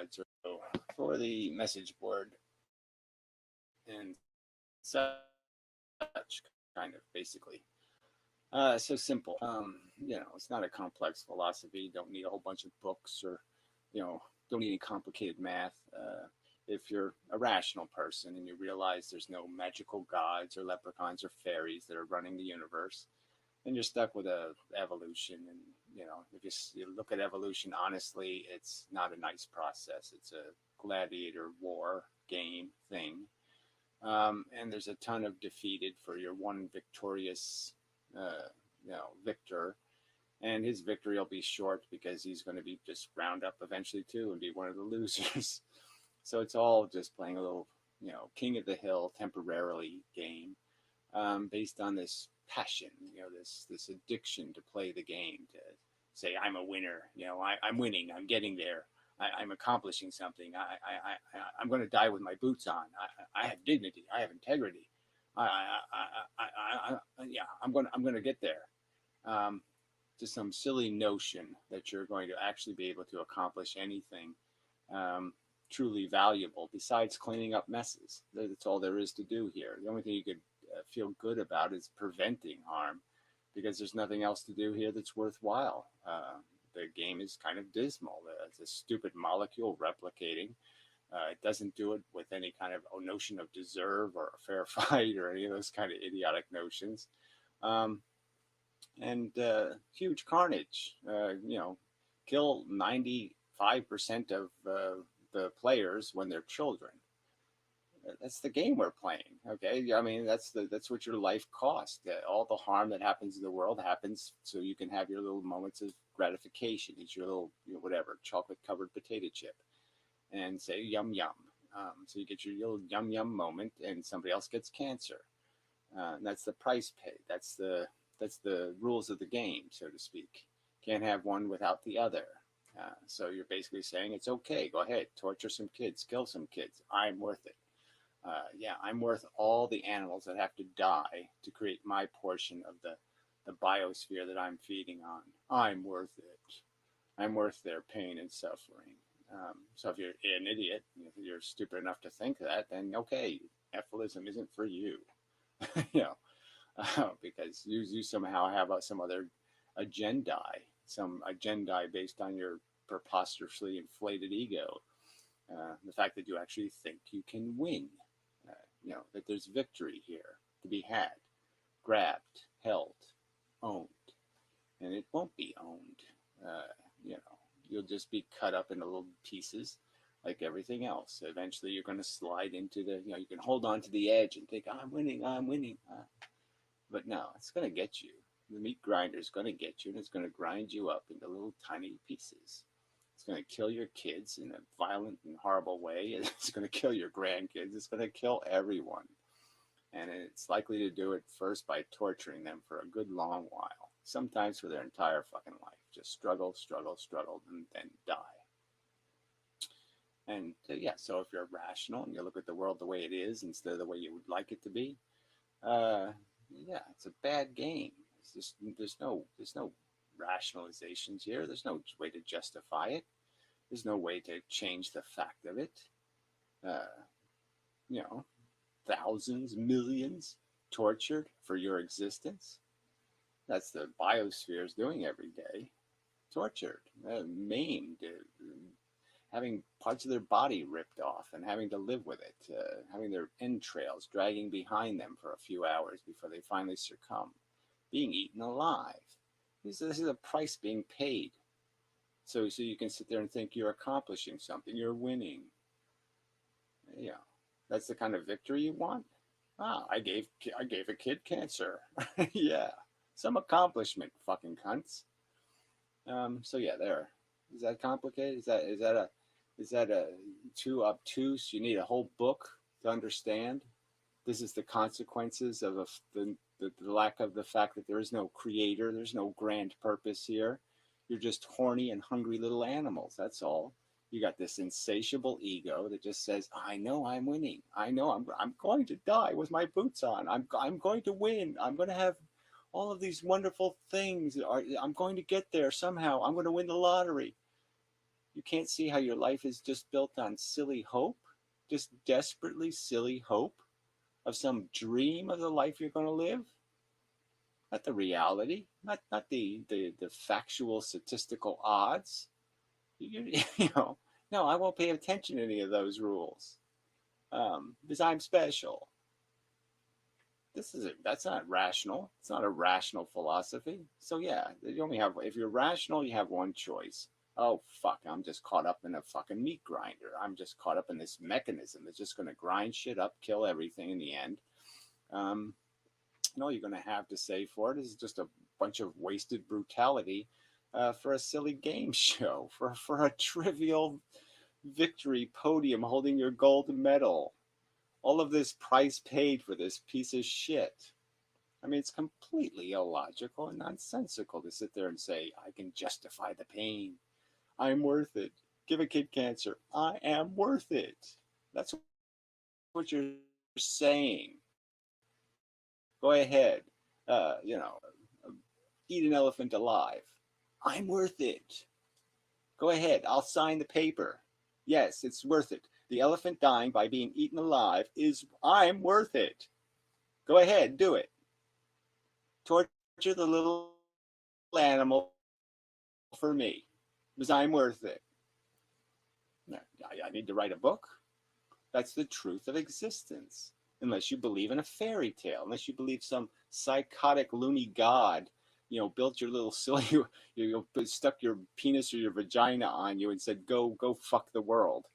gods or for the message board and such kind of basically. So simple. It's not a complex philosophy. You don't need a whole bunch of books or, don't need any complicated math. If you're a rational person and you realize there's no magical gods or leprechauns or fairies that are running the universe, then you're stuck with evolution. And if you look at evolution honestly, it's not a nice process. It's a gladiator war game thing, and there's a ton of defeated for your one victorious, victor, and his victory will be short because he's going to be just round up eventually too and be one of the losers. So it's all just playing a little, king of the hill temporarily game, based on this passion, this addiction to play the game, to say I'm a winner, I'm winning, I'm getting there, I'm accomplishing something, I'm going to die with my boots on, I have dignity, I have integrity, yeah, I'm going to get there. To some silly notion that you're going to actually be able to accomplish anything truly valuable besides cleaning up messes. That's all there is to do here. The only thing you could feel good about is preventing harm, because there's nothing else to do here that's worthwhile. The game is kind of dismal. It's a stupid molecule replicating. It doesn't do it with any kind of notion of deserve or a fair fight or any of those kind of idiotic notions. And huge carnage. Kill 95% of the players when they're children. That's the game we're playing. Okay, I mean that's what your life costs. All the harm that happens in the world happens so you can have your little moments of gratification. Eat your little whatever chocolate covered potato chip, and say yum yum. So you get your little yum yum moment, and somebody else gets cancer. And that's the price paid. That's the rules of the game, so to speak. Can't have one without the other. So you're basically saying it's okay. Go ahead, torture some kids, kill some kids. I'm worth it. Yeah, I'm worth all the animals that have to die to create my portion of the biosphere that I'm feeding on. I'm worth it. I'm worth their pain and suffering. So if you're an idiot, if you're stupid enough to think that, then okay, Efilism isn't for you. Because you somehow have some other agenda based on your preposterously inflated ego. The fact that you actually think you can win, that there's victory here to be had, grabbed, held, owned, and it won't be owned. You'll just be cut up into little pieces like everything else. Eventually you're going to slide into you can hold on to the edge and think, I'm winning. But no, it's going to get you. The meat grinder is going to get you, and it's going to grind you up into little tiny pieces. It's going to kill your kids in a violent and horrible way. It's going to kill your grandkids. It's going to kill everyone. And it's likely to do it first by torturing them for a good long while, sometimes for their entire fucking life. Just struggle, and then die. And so if you're rational and you look at the world the way it is instead of the way you would like it to be, it's a bad game. It's just there's no rationalizations here. There's no way to justify it. There's no way to change the fact of it. Thousands, millions tortured for your existence. That's the biosphere is doing every day. Tortured, maimed, having parts of their body ripped off and having to live with it, having their entrails dragging behind them for a few hours before they finally succumb, being eaten alive. This is a price being paid. So you can sit there and think you're accomplishing something, you're winning. That's the kind of victory you want? I gave a kid cancer. Yeah, some accomplishment, fucking cunts. There. Is that complicated? Is that a too obtuse? You need a whole book to understand. This is the consequences of the lack of the fact that there is no creator. There's no grand purpose here. You're just horny and hungry little animals. That's all. You got this insatiable ego that just says, I know I'm winning. I know I'm going to die with my boots on. I'm going to win. I'm going to have all of these wonderful things. I'm going to get there somehow. I'm going to win the lottery. You can't see how your life is just built on silly hope, just desperately silly hope of some dream of the life you're going to live, not the reality, not the factual statistical odds. You know, no, I won't pay attention to any of those rules because I'm special. That's not rational. It's not a rational philosophy. So yeah, you only have, if you're rational, you have one choice. Oh fuck, I'm just caught up in a fucking meat grinder. I'm just caught up in this mechanism that's just going to grind shit up, kill everything in the end. And all you're going to have to say for it is just a bunch of wasted brutality for a silly game show, for a trivial victory podium holding your gold medal. All of this price paid for this piece of shit. I mean, it's completely illogical and nonsensical to sit there and say, I can justify the pain. I'm worth it. Give a kid cancer. I am worth it. That's what you're saying. Go ahead. You know, eat an elephant alive. I'm worth it. Go ahead. I'll sign the paper. Yes, it's worth it. The elephant dying by being eaten alive is, I'm worth it. Go ahead, do it. Torture the little animal for me, because I'm worth it. I need to write a book. That's the truth of existence. Unless you believe in a fairy tale, unless you believe some psychotic loony god, you know, built your little silly, you stuck your penis or your vagina on you and said, go fuck the world.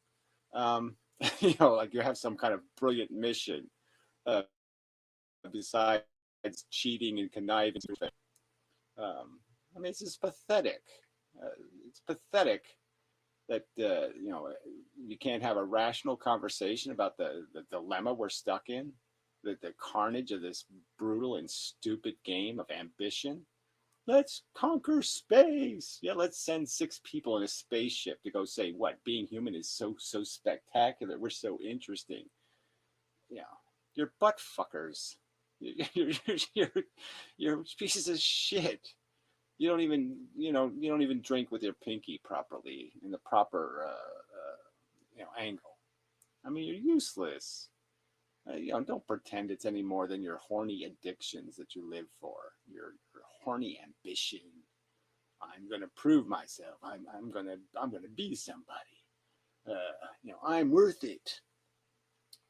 You know, like you have some kind of brilliant mission besides cheating and conniving. I mean, it's just pathetic. It's pathetic that you know, you can't have a rational conversation about the dilemma we're stuck in, the carnage of this brutal and stupid game of ambition. Let's conquer space. Yeah, let's send 6 people in a spaceship to go say what being human is so spectacular. We're so interesting. Yeah, you're butt fuckers. You're pieces of shit. You don't even, you know, you don't even drink with your pinky properly in the proper you know, angle. I mean, you're useless. You know, don't pretend it's any more than your horny addictions that you live for. Your horny ambition. I'm gonna prove myself. I'm gonna be somebody. You know, I'm worth it.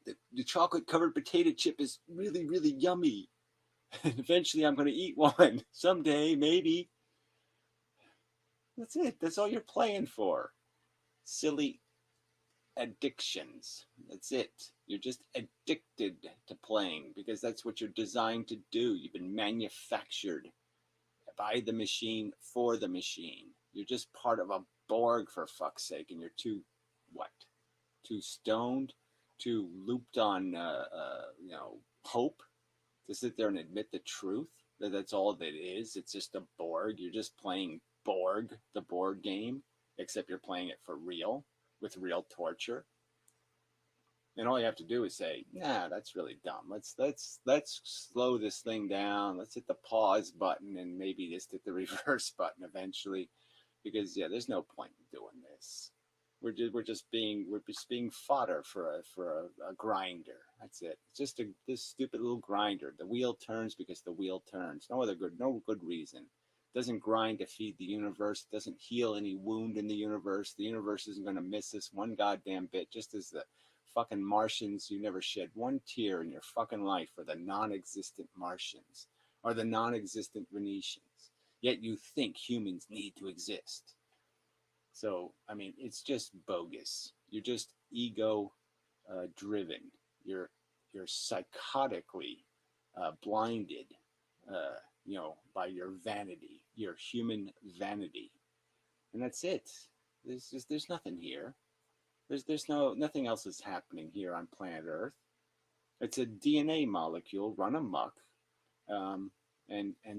The chocolate covered potato chip is really yummy. And eventually, I'm gonna eat one someday, maybe. That's it. That's all you're playing for. Silly addictions. That's it. You're just addicted to playing because that's what you're designed to do. You've been manufactured by the machine for the machine. You're just part of a Borg, for fuck's sake, and you're too what? Too stoned, too looped on you know, hope to sit there and admit the truth that that's all that is. It's just a Borg. You're just playing Borg, the board game, except you're playing it for real with real torture. And all you have to do is say, nah, that's really dumb. Let's slow this thing down. Let's hit the pause button and maybe just hit the reverse button eventually. Because yeah, there's no point in doing this. We're just being fodder for a grinder. That's it. It's just this stupid little grinder. The wheel turns because the wheel turns. No good reason. It doesn't grind to feed the universe. It doesn't heal any wound in the universe. The universe isn't going to miss this one goddamn bit. Just as the fucking Martians, you never shed one tear in your fucking life for the non-existent Martians or the non-existent Venetians. Yet you think humans need to exist. So, I mean, it's just bogus. You're just ego driven. You're psychotically blinded, you know, by your vanity, your human vanity, and that's it. There's nothing here. There's nothing else is happening here on planet Earth. It's a DNA molecule run amok, and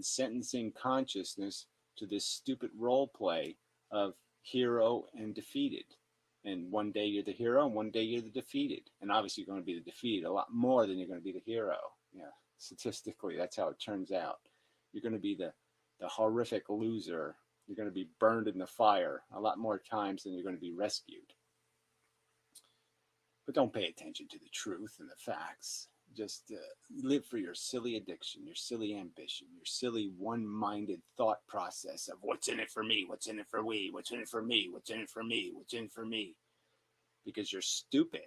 sentencing consciousness to this stupid role play of hero and defeated. And one day you're the hero, and one day you're the defeated. And obviously, you're going to be the defeated a lot more than you're going to be the hero. Yeah, statistically, that's how it turns out. You're going to be the horrific loser You're going to be burned in the fire a lot more times than you're going to be rescued. But don't pay attention to the truth and the facts. Just live for your silly addiction, your silly ambition, your silly one-minded thought process of what's in it for me, what's in it for we, what's in it for me, what's in it for me, what's in it for me. Because you're stupid.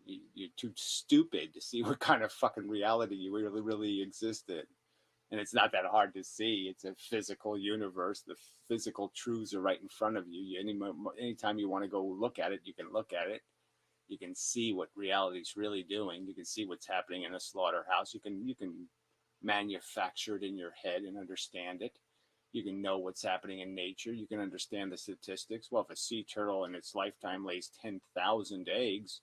You're too stupid to see what kind of fucking reality you really exist in. And it's not that hard to see. It's a physical universe. The physical truths are right in front of you. Anytime you want to go look at it, you can look at it. You can see what reality's really doing. You can see what's happening in a slaughterhouse. You can manufacture it in your head and understand it. You can know what's happening in nature. You can understand the statistics. Well, if a sea turtle in its lifetime lays 10,000 eggs,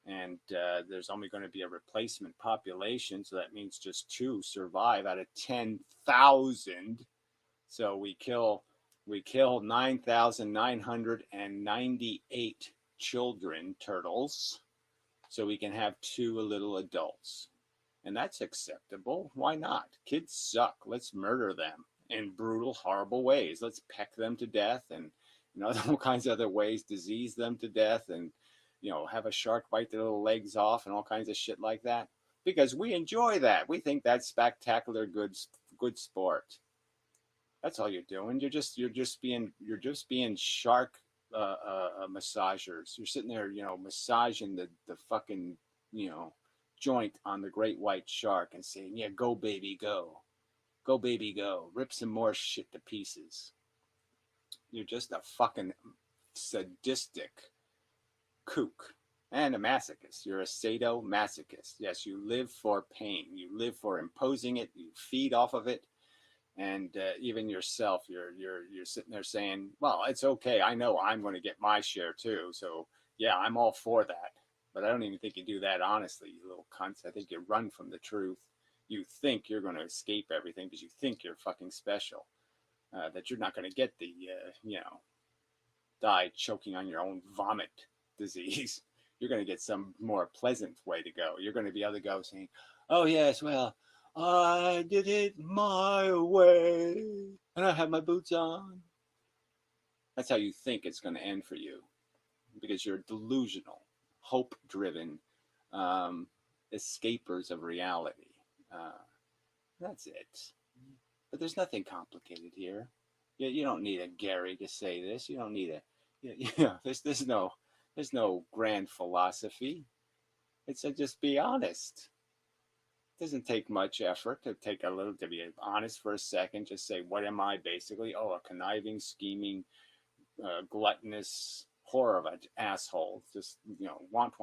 and there's only going to be a replacement population, so that means just 2 survive out of 10,000. So we kill 9,998 children turtles, so we can have 2 little adults, and that's acceptable. Why not? Kids suck. Let's murder them in brutal, horrible ways. Let's peck them to death, and all kinds of other ways, disease them to death, and have a shark bite their little legs off and all kinds of shit like that, because we enjoy that. We think that's spectacular good sport. That's all you're doing. You're just being shark massagers. You're sitting there, massaging the fucking, joint on the great white shark and saying, yeah, go baby, go. Go baby, go. Rip some more shit to pieces. You're just a fucking sadistic kook and a masochist. You're a sadomasochist. Yes, you live for pain. You live for imposing it. You feed off of it. And even yourself, you're sitting there saying, well, it's okay. I know I'm going to get my share too. So yeah, I'm all for that. But I don't even think you do that honestly, you little cunts. I think you run from the truth. You think you're going to escape everything because you think you're fucking special. That you're not going to get the, die choking on your own vomit disease. You're going to get some more pleasant way to go. You're going to be able to go saying, oh yes, well, I did it my way, and I have my boots on. That's how you think it's going to end for you, because you're delusional, hope-driven escapers of reality. That's it. But there's nothing complicated here. You don't need a Gary to say this. You don't need there's no grand philosophy. It's just be honest. It doesn't take much effort to be honest for a second. Just say, what am I basically? Oh, a conniving, scheming, gluttonous whore of an asshole. Just, want,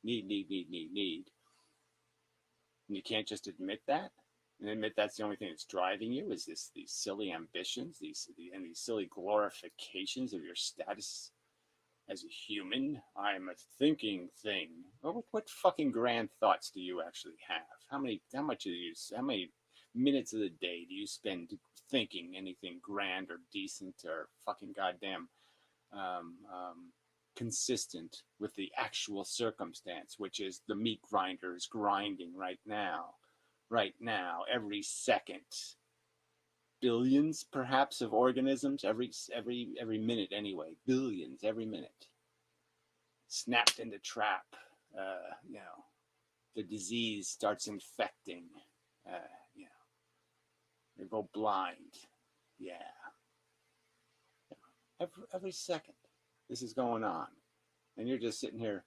need. And you can't just admit that and admit that's the only thing that's driving you is these silly ambitions, these silly glorifications of your status as a human. I'm a thinking thing. What fucking grand thoughts do you actually have? How many minutes of the day do you spend thinking anything grand or decent or fucking goddamn consistent with the actual circumstance, which is the meat grinder is grinding right now, every second. Billions, perhaps, of organisms every minute anyway. Billions every minute. Snapped into trap. The disease starts infecting. They go blind. Yeah. Every second, this is going on, and you're just sitting here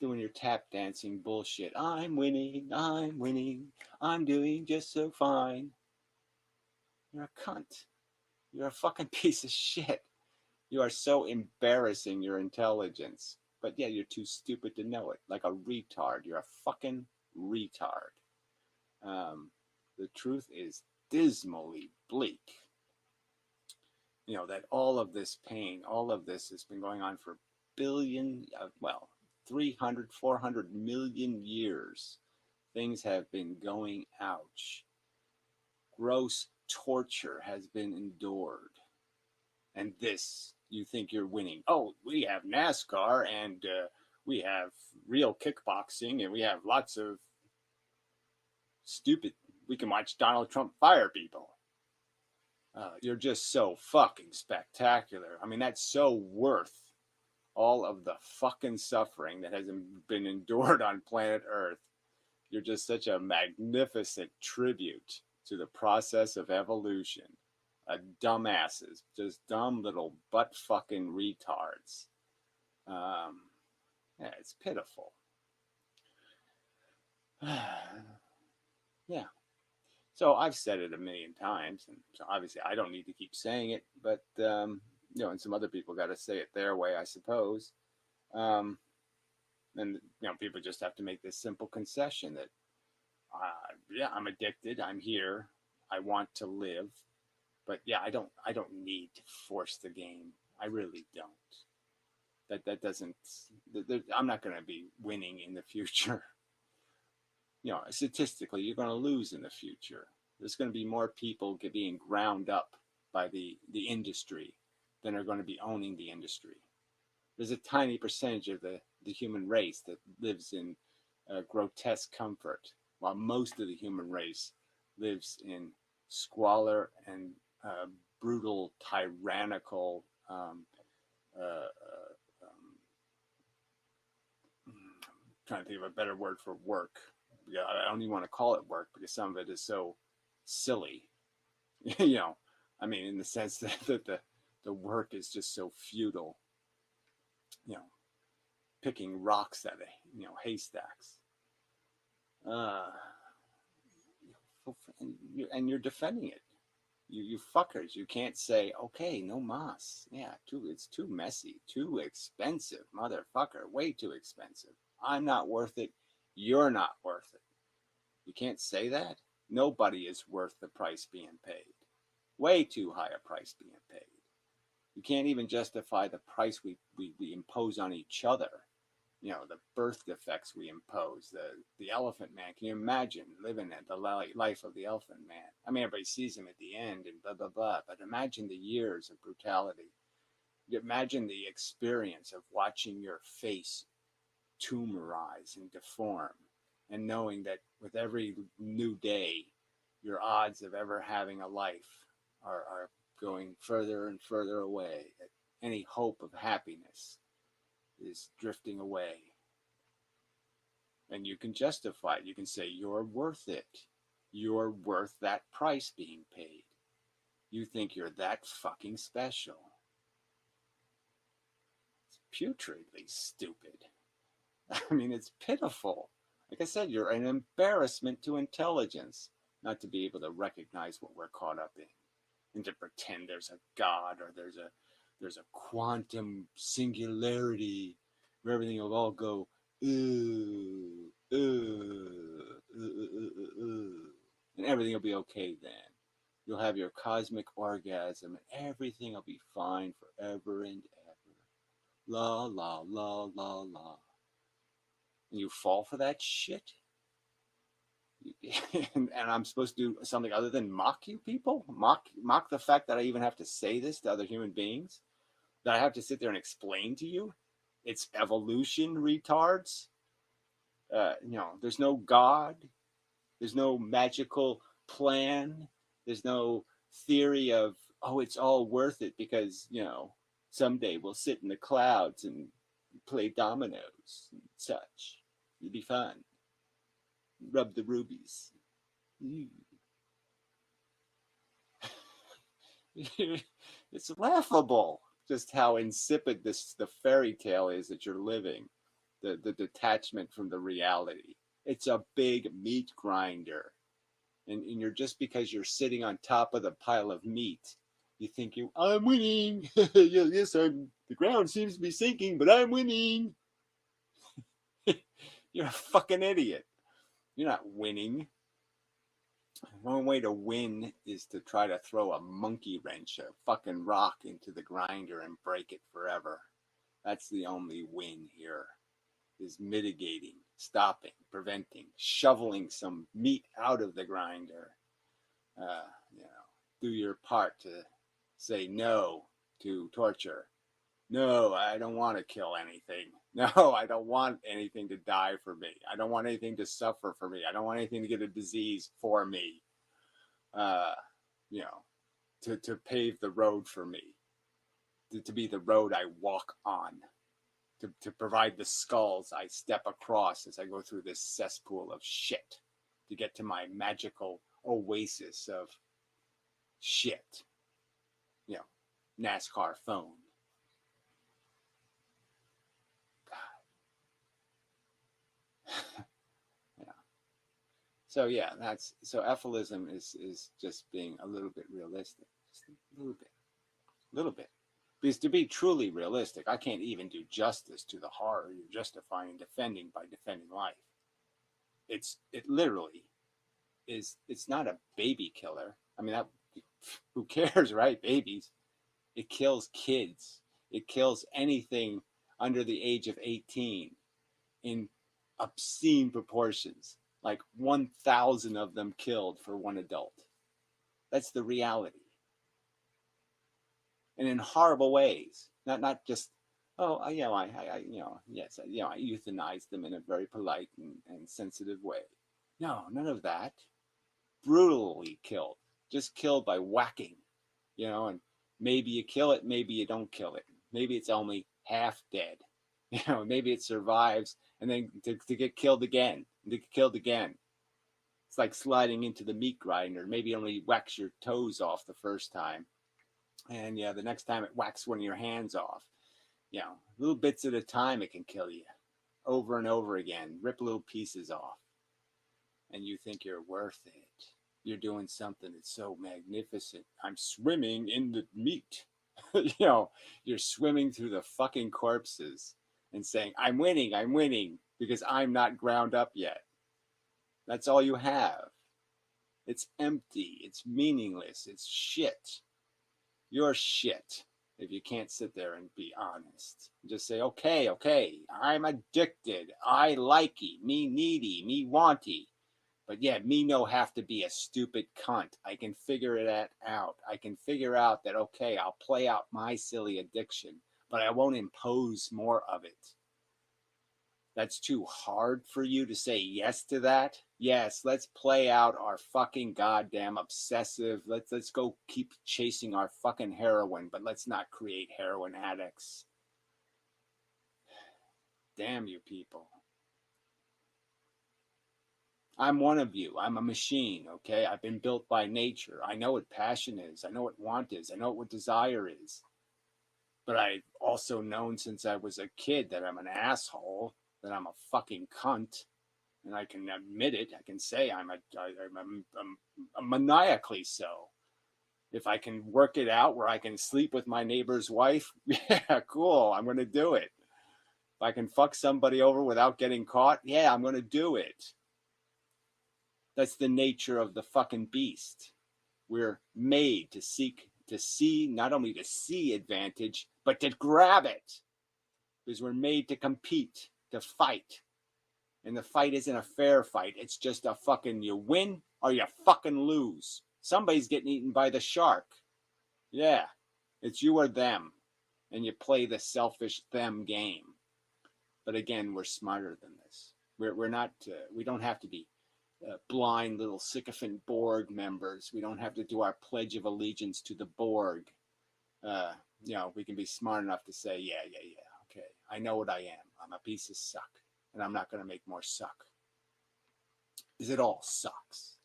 doing your tap dancing bullshit. I'm winning. I'm doing just so fine. You're a cunt. You're a fucking piece of shit. You are so embarrassing, your intelligence. But yeah, you're too stupid to know it. Like a retard. You're a fucking retard. The truth is dismally bleak. That all of this pain, all of this has been going on for 300, 400 million years. Things have been going, ouch. Gross torture has been endured. And this, you think you're winning. Oh, we have NASCAR, and we have real kickboxing, and we have lots of stupid. We can watch Donald Trump fire people. You're just so fucking spectacular. I mean, that's so worth all of the fucking suffering that has been endured on planet Earth. You're just such a magnificent tribute to the process of evolution. Dumbasses, just dumb little butt fucking retards. Yeah, it's pitiful. Yeah. So I've said it a million times, and so obviously I don't need to keep saying it, but and some other people got to say it their way, I suppose. Um, and people just have to make this simple concession that, yeah, I'm addicted, I'm here, I want to live, but yeah, I don't need to force the game. I really don't. That doesn't. I'm not going to be winning in the future. Statistically, you're going to lose in the future. There's going to be more people being ground up by the industry than are going to be owning the industry. There's a tiny percentage of the human race that lives in grotesque comfort, while most of the human race lives in squalor and brutal, tyrannical, trying to think of a better word for work. Yeah, I don't even want to call it work because some of it is so silly. I mean, in the sense that the work is just so futile. Picking rocks out of haystacks. And you're defending it. You fuckers. You can't say, okay, no mas. Yeah, it's too messy, too expensive, motherfucker. Way too expensive. I'm not worth it. You're not worth it. You can't say that. Nobody is worth the price being paid. Way too high a price being paid. You can't even justify the price we impose on each other. The birth defects we impose, the elephant man. Can you imagine living the life of the elephant man? I mean, everybody sees him at the end and blah, blah, blah. But imagine the years of brutality. Imagine the experience of watching your face tumorize and deform, and knowing that with every new day, your odds of ever having a life are going further and further away. Any hope of happiness is drifting away. And you can justify it. You can say, you're worth it. You're worth that price being paid. You think you're that fucking special. It's putridly stupid. I mean, it's pitiful. Like I said, you're an embarrassment to intelligence not to be able to recognize what we're caught up in, and to pretend there's a God or there's a quantum singularity where everything will all go and everything will be okay then. You'll have your cosmic orgasm and everything will be fine forever and ever. La la la la la. And you fall for that shit? And I'm supposed to do something other than mock you people? Mock the fact that I even have to say this to other human beings? That I have to sit there and explain to you? It's evolution, retards. There's no God. There's no magical plan. There's no theory of, it's all worth it because, someday we'll sit in the clouds and play dominoes and such. It'll be fun. Rub the rubies. It's laughable just how insipid the fairy tale is that you're living. The detachment from the reality. It's a big meat grinder. And you're just because you're sitting on top of the pile of meat, you think I'm winning. Yes, the ground seems to be sinking, but I'm winning. You're a fucking idiot. You're not winning. One way to win is to try to throw a monkey wrench, a fucking rock into the grinder and break it forever. That's the only win here, is mitigating, stopping, preventing, shoveling some meat out of the grinder. Do your part to say no to torture. No, I don't want to kill anything. No, I don't want anything to die for me. I don't want anything to suffer for me. I don't want anything to get a disease for me. to pave the road for me, to be the road I walk on, to provide the skulls I step across as I go through this cesspool of shit, to get to my magical oasis of shit. You know, NASCAR phone. Yeah. So yeah, so Ephilism is just being a little bit realistic, just a little bit. Because to be truly realistic, I can't even do justice to the horror you're justifying and defending by defending life. It literally is. It's not a baby killer. I mean, that, who cares, right? Babies. It kills kids. It kills anything under the age of 18 in obscene proportions, like 1,000 of them killed for one adult. That's the reality. And in horrible ways, not just, oh, yes, I euthanize them in a very polite and sensitive way. No, none of that. Brutally killed, just killed by whacking, and maybe you kill it, maybe you don't kill it. Maybe it's only half dead. Maybe it survives and then to get killed again, to get killed again. It's like sliding into the meat grinder. Maybe it only whacks your toes off the first time. And yeah, the next time it whacks one of your hands off. Little bits at a time, it can kill you over and over again, rip little pieces off. And you think you're worth it. You're doing something that's so magnificent. I'm swimming in the meat. You're swimming through the fucking corpses and saying, I'm winning, because I'm not ground up yet. That's all you have. It's empty. It's meaningless. It's shit. You're shit if you can't sit there and be honest. Just say, okay, I'm addicted. I likey, me needy, me wanty. But yeah, me no have to be a stupid cunt. I can figure that out. I can figure out that, okay, I'll play out my silly addiction, but I won't impose more of it. That's too hard for you to say yes to that? Yes, let's play out our fucking goddamn obsessive. Let's go keep chasing our fucking heroin, but let's not create heroin addicts. Damn you people. I'm one of you. I'm a machine, okay? I've been built by nature. I know what passion is. I know what want is. I know what desire is. But I've also known since I was a kid that I'm an asshole, that I'm a fucking cunt. And I can admit it. I can say I'm maniacally so. If I can work it out where I can sleep with my neighbor's wife, yeah, cool. I'm going to do it. If I can fuck somebody over without getting caught, yeah, I'm going to do it. That's the nature of the fucking beast. We're made to see, not only to see advantage, but to grab it. Because we're made to compete, to fight. And the fight isn't a fair fight. It's just a fucking, you win or you fucking lose. Somebody's getting eaten by the shark. Yeah, it's you or them. And you play the selfish them game. But again, we're smarter than this. We're not, we don't have to be blind little sycophant Borg members. We don't have to do our pledge of allegiance to the Borg. We can be smart enough to say, yeah, okay, I know what I am. I'm a piece of suck, and I'm not going to make more suck. Because it all sucks.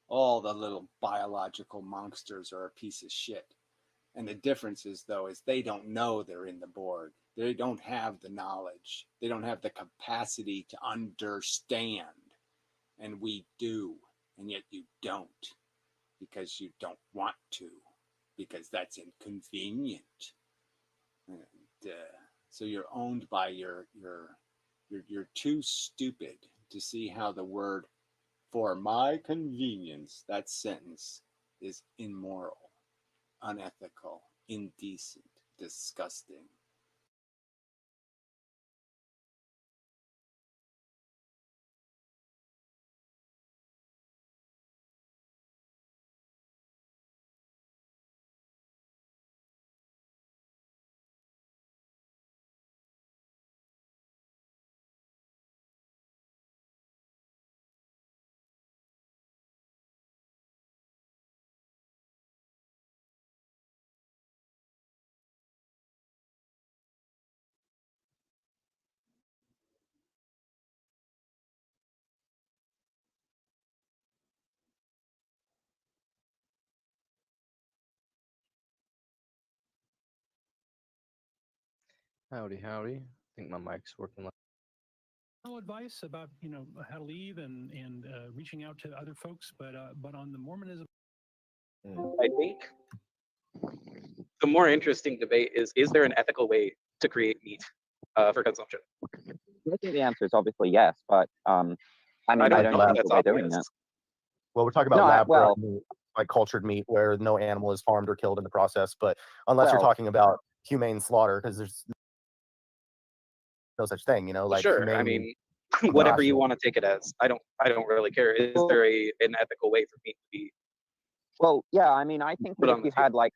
All the little biological monsters are a piece of shit. And the difference is, though, is they don't know they're in the Borg. They don't have the knowledge. They don't have the capacity to understand. And we do, and yet you don't, because you don't want to, because that's inconvenient. And so you're owned by you're too stupid to see how the word "for my convenience," that sentence, is immoral, unethical, indecent, disgusting. Howdy, howdy. I think my mic's working. No advice about how to leave and reaching out to other folks, but on the Mormonism. I think the more interesting debate is there an ethical way to create meat for consumption? I think the answer is obviously yes, but I mean, I don't know think that's we're doing obvious. it. Well, we're talking about No, lab-grown meat, like cultured meat, where no animal is harmed or killed in the process. But unless you're talking about humane slaughter, because there's no such thing, like Sure. humane. I mean, whatever you want to take it as. I don't really care. Is there an ethical way for meat to be? Well, yeah. I mean, I think that if you had like,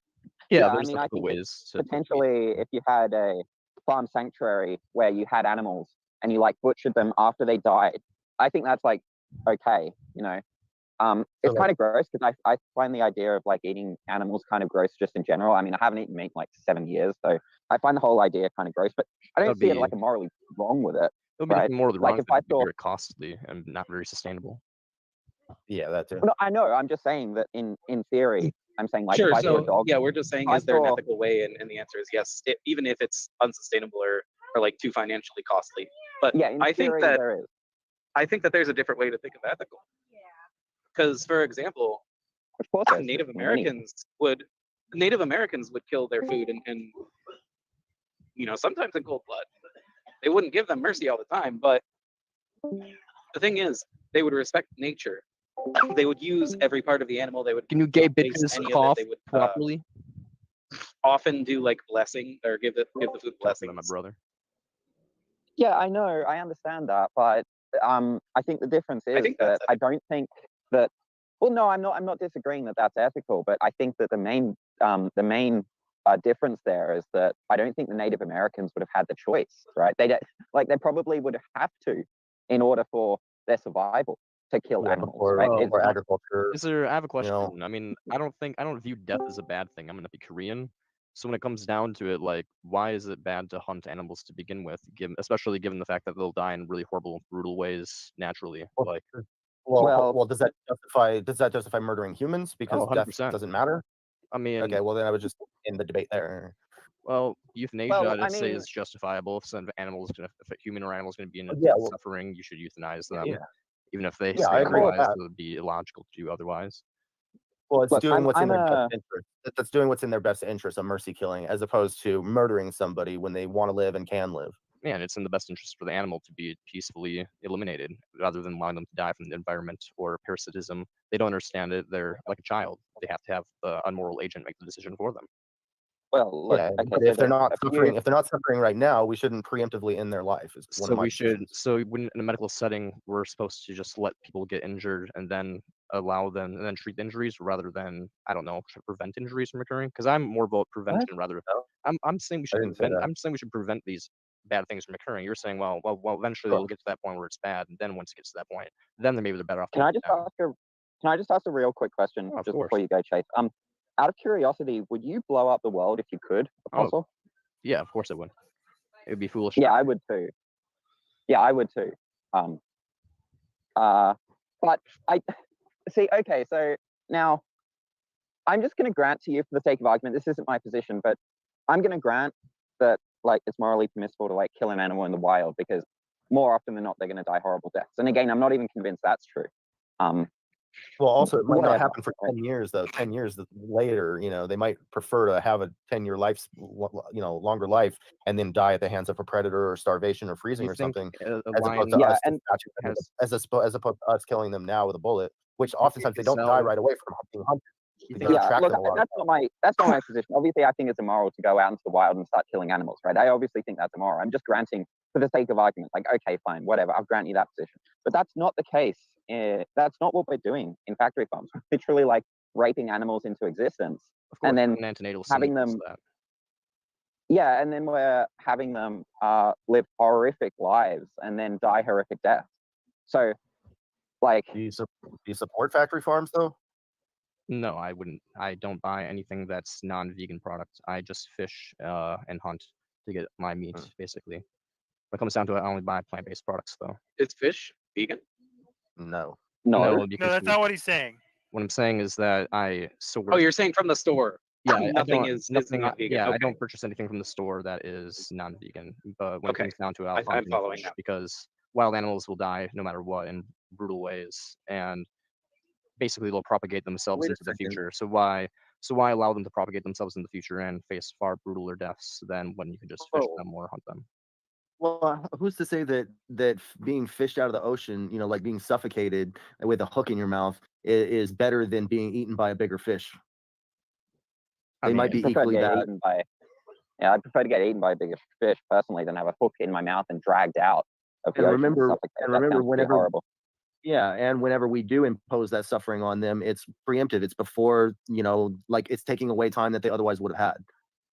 yeah, I mean, I think potentially if you had a farm sanctuary where you had animals and you like butchered them after they died, I think that's like okay, It's kind of gross because I find the idea of like eating animals kind of gross just in general. I mean, I haven't eaten meat in like 7 years, so I find the whole idea kind of gross. But I don't see it like morally wrong with it. It would be right? morally Like wrong. if I saw very costly and not very sustainable. Yeah, that's it. No, I know. I'm just saying that in theory, I'm saying like Sure. if I saw a dog. Yeah, we're just saying is there an ethical way, and the answer is yes, even if it's unsustainable or like too financially costly. But yeah, in I think theory, that there is. I think that there's a different way to think of ethical. Because, for example, Of course, Native Americans would kill their food and sometimes in cold blood. They wouldn't give them mercy all the time, but the thing is, they would respect nature. They would use every part of the animal. They would. Can you gay bitches cough they would properly? Often do like blessing or give the food blessings. My brother. Yeah, I know. I understand that, but I think the difference is that I don't think that. Well, no, I'm not disagreeing that that's ethical, but I think that the main difference there is that I don't think the Native Americans would have had the choice, right? They probably would have to in order for their survival to kill animals, right? Or agriculture. I have a question. I mean, I don't view death as a bad thing. I'm gonna be Korean. So when it comes down to it, like, why is it bad to hunt animals to begin with? Especially given the fact that they'll die in really horrible, brutal ways naturally. Well, does that justify murdering humans because death 100%. doesn't matter? I mean, okay, well then I would just end the debate there. Well, euthanasia, I'd say, is justifiable. If some animals, if a human or animal is going to be in suffering, you should euthanize them. Yeah. Even if they I say agree with otherwise, that. it would be illogical to do otherwise. Well, it's doing what's in their best interest. That's doing what's in their best interest, a mercy killing, as opposed to murdering somebody when they want to live and can live. Yeah, and it's in the best interest for the animal to be peacefully eliminated rather than allowing them to die from the environment or parasitism. They don't understand it. They're like a child. They have to have the unmoral agent make the decision for them. Well, look, but if they're not suffering right now, we shouldn't preemptively end their life. So when in a medical setting, we're supposed to just let people get injured and then allow them and then treat the injuries rather than prevent injuries from occurring. Because I'm more about prevention rather. I'm saying we should prevent. I'm saying we should prevent these bad things from occurring. You're saying, well, eventually they'll get to that point where it's bad, and then once it gets to that point, then maybe they're better off. Can I just ask a real quick question before you go, Chase? Out of curiosity, would you blow up the world if you could, Apostle? Yeah, of course I would. It would be foolish. Yeah, I would too. Yeah, I would too. But I see. Okay, so now I'm just going to grant to you, for the sake of argument, this isn't my position, but I'm going to grant that like it's morally permissible to like kill an animal in the wild because more often than not they're going to die horrible deaths. And again, I'm not even convinced that's true. Well, also it might not happen for 10 years though. 10 years later, they might prefer to have a 10-year life, longer life, and then die at the hands of a predator or starvation or freezing or something, as opposed to us killing them now with a bullet, which oftentimes they don't die right away from being hunted. That's not my position. Obviously, I think it's immoral to go out into the wild and start killing animals, right? I obviously think that's immoral. I'm just granting, for the sake of argument, like, okay, fine, whatever, I'll grant you that position. But that's not the case. That's not what we're doing in factory farms. We're literally like raping animals into existence and then having them. Yeah, and then we're having them live horrific lives and then die horrific deaths. So, like, do you support factory farms though? No, I wouldn't. I don't buy anything that's non-vegan product. I just fish and hunt to get my meat, basically. When it comes down to it, I only buy plant-based products, though. Is fish vegan? No, that's not what he's saying. What I'm saying is that I source. Oh, you're saying from the store. Yeah, I nothing don't, is nothing. not vegan. Yeah, I Okay. don't purchase anything from the store that is non-vegan. But when Okay. it comes down to it, I'll I'm farm vegan following fish now. because wild animals will die no matter what in brutal ways, and basically they'll propagate themselves Wait a into the second. future. So why allow them to propagate themselves in the future and face far brutaler deaths than when you can just fish Oh. them or hunt them? Well, who's to say that being fished out of the ocean, like being suffocated with a hook in your mouth, is better than being eaten by a bigger fish? I They might mean, be I prefer to equally get bad. eaten by. Yeah, I prefer to get eaten by a bigger fish personally than have a hook in my mouth and dragged out of the And ocean remember, and suffocate. That sounds pretty whenever horrible. yeah, and whenever we do impose that suffering on them, it's preemptive. It's before, like it's taking away time that they otherwise would have had,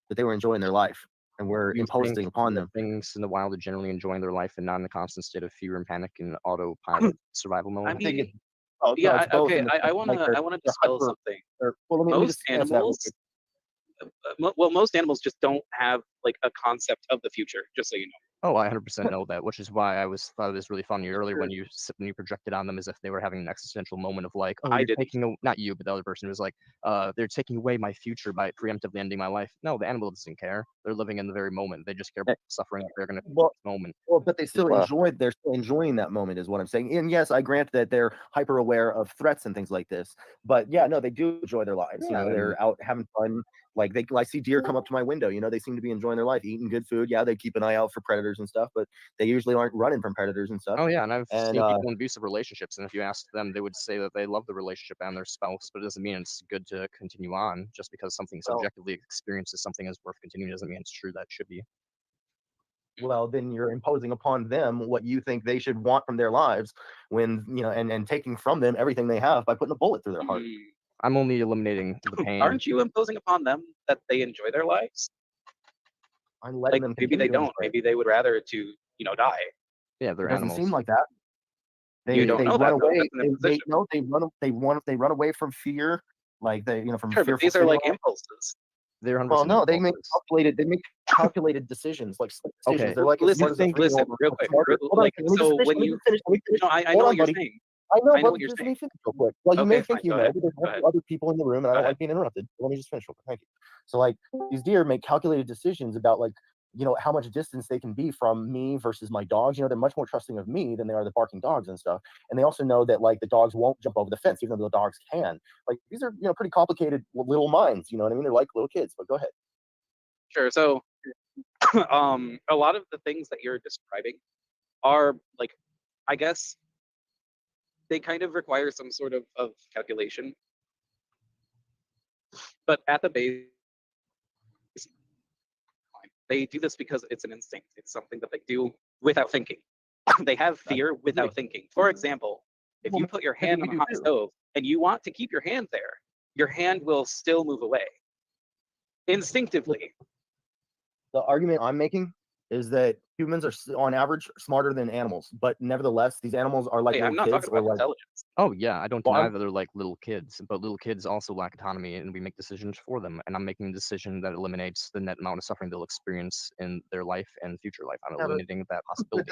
that they were enjoying their life, and we're you imposing think upon that them. things in the wild are generally enjoying their life and not in a constant state of fear and panic and autopilot survival mode? I I think mean, no, yeah, it's both okay. in the I sense, wanna they're dispel hyper. something. Well, let me Most just answer that real animals, quick. most animals just don't have like a concept of the future. Just so you know. Oh, I 100% know that, which is why thought it was really funny earlier when you projected on them as if they were having an existential moment of like, oh, I you're didn't. not you, but the other person was like, they're taking away my future by preemptively ending my life. No, the animal doesn't care. They're living in the very moment. They just care about the suffering that they're going to Well, moment. Well, but they're still Well- enjoying that moment, is what I'm saying. And yes, I grant that they're hyper aware of threats and things like this. But yeah, no, they do enjoy their lives. Yeah, They're out having fun. Like I see deer come up to my window. They seem to be enjoying their life, eating good food. Yeah, they keep an eye out for predators and stuff, but they usually aren't running from predators and stuff. Oh yeah, and I've And seen people in abusive relationships, and if you ask them, they would say that they love the relationship and their spouse, but it doesn't mean it's good to continue on. Just because something Well- subjectively experienced as something is worth continuing doesn't mean it's true that it should be. well, then you're imposing upon them what you think they should want from their lives, when and taking from them everything they have by putting a bullet through their heart. I'm only eliminating the pain. Aren't you imposing upon them that they enjoy their lives? I'm letting Like them maybe they continue to don't. enjoy it. Maybe they would rather to die. Yeah, they're It doesn't animals. seem like that. You don't They know run that, though. away. That's an imposition. They run away from fear, like from Sure, but fearful these are like stimuli. impulses. They're 100% Well, no, they make impulses. calculated decisions, like split decisions. Okay. They're like as Listen, smart as a listen, 3-year-old. real quick. Hold on, Like, let me just so finish, when let me you, just finish, let me finish. no, I Hold know on, what you're buddy. saying. I know, I know but what you're just let saying. me finish real quick. Well, you Okay, may fine, think you go know, ahead, but there's go ahead. other people in the room, and I Go don't ahead. like being interrupted. Let me just finish real quick. Thank you. So, like, these deer make calculated decisions about, like, how much distance they can be from me versus my dogs. They're much more trusting of me than they are the barking dogs and stuff. And they also know that, like, the dogs won't jump over the fence, even though the dogs can. Like, these are, pretty complicated little minds. You know what I mean? They're like little kids. But go ahead. Sure. So, a lot of the things that you're describing are like, I guess, they kind of require some sort of calculation. But at the base, they do this because it's an instinct. It's something that they do without thinking. They have fear without thinking. For example, if you put your hand on a hot stove and you want to keep your hand there, your hand will still move away instinctively. The argument I'm making is that humans are, on average, smarter than animals. But nevertheless, these animals are like Hey, little I'm not kids, talking or about like. intelligence. Oh yeah, I don't Well, deny that they're like little kids, but little kids also lack autonomy, and we make decisions for them. And I'm making a decision that eliminates the net amount of suffering they'll experience in their life and future life. I'm but- eliminating that possibility.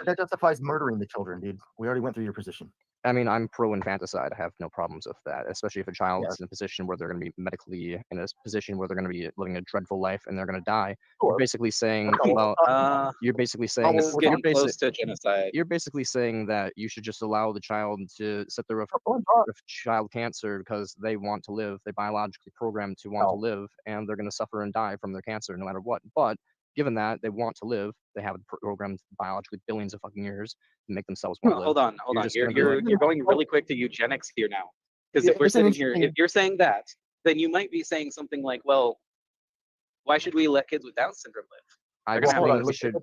That justifies murdering the children, dude. We already went through your position. I mean, I'm pro infanticide. I have no problems with that, especially if a child's Yeah. in a position where they're going to be medically in a position where they're going to be living a dreadful life and they're going to die. Sure. You're basically saying, That's not what well, we're you're basically saying, This is we're getting you're, close to genocide. you're basically saying that you should just allow the child to sit there with child cancer because they want to live. They're biologically programmed to want to live, and they're going to suffer and die from their cancer no matter what. But given that they want to live, they have programmed biologically billions of fucking years to make themselves want to live. Hold on. You're going really quick to eugenics here now. Because if we're sitting here, if you're saying that, then you might be saying something like, well, why should we let kids with Down syndrome live?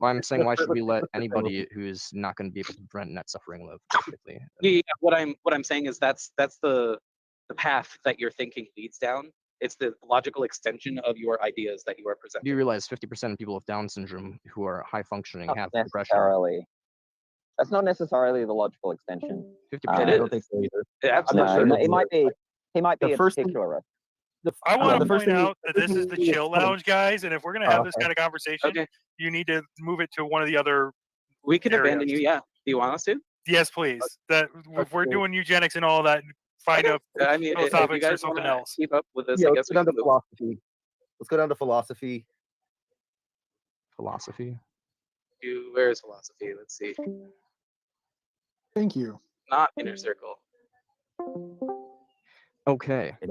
I'm saying why should we let anybody who's not going to be able to prevent net suffering live? Basically. Yeah, what I'm saying is that's the path that your thinking leads down. It's the logical extension of your ideas that you are presenting. Do you realize 50% of people with Down syndrome who are high functioning Not have depression? necessarily. That's not necessarily the logical extension. 50%. I don't think so either. Absolutely. No, it might be. He might be The a first thing- particularist. I want the to first point thing out that this is the chill lounge, guys, and if we're going to have this kind of conversation, Okay. you need to move it to one of the other. We can abandon areas. you, yeah. Do you want us to? Yes, please. That if we're doing eugenics and all that, find a I mean, if you philosophics or guys something want to else. keep up with this, Yeah, I let's guess go we down to can move. philosophy. Let's go down to philosophy. Philosophy. Where is philosophy? Let's see. Thank you. Not inner circle. Okay. It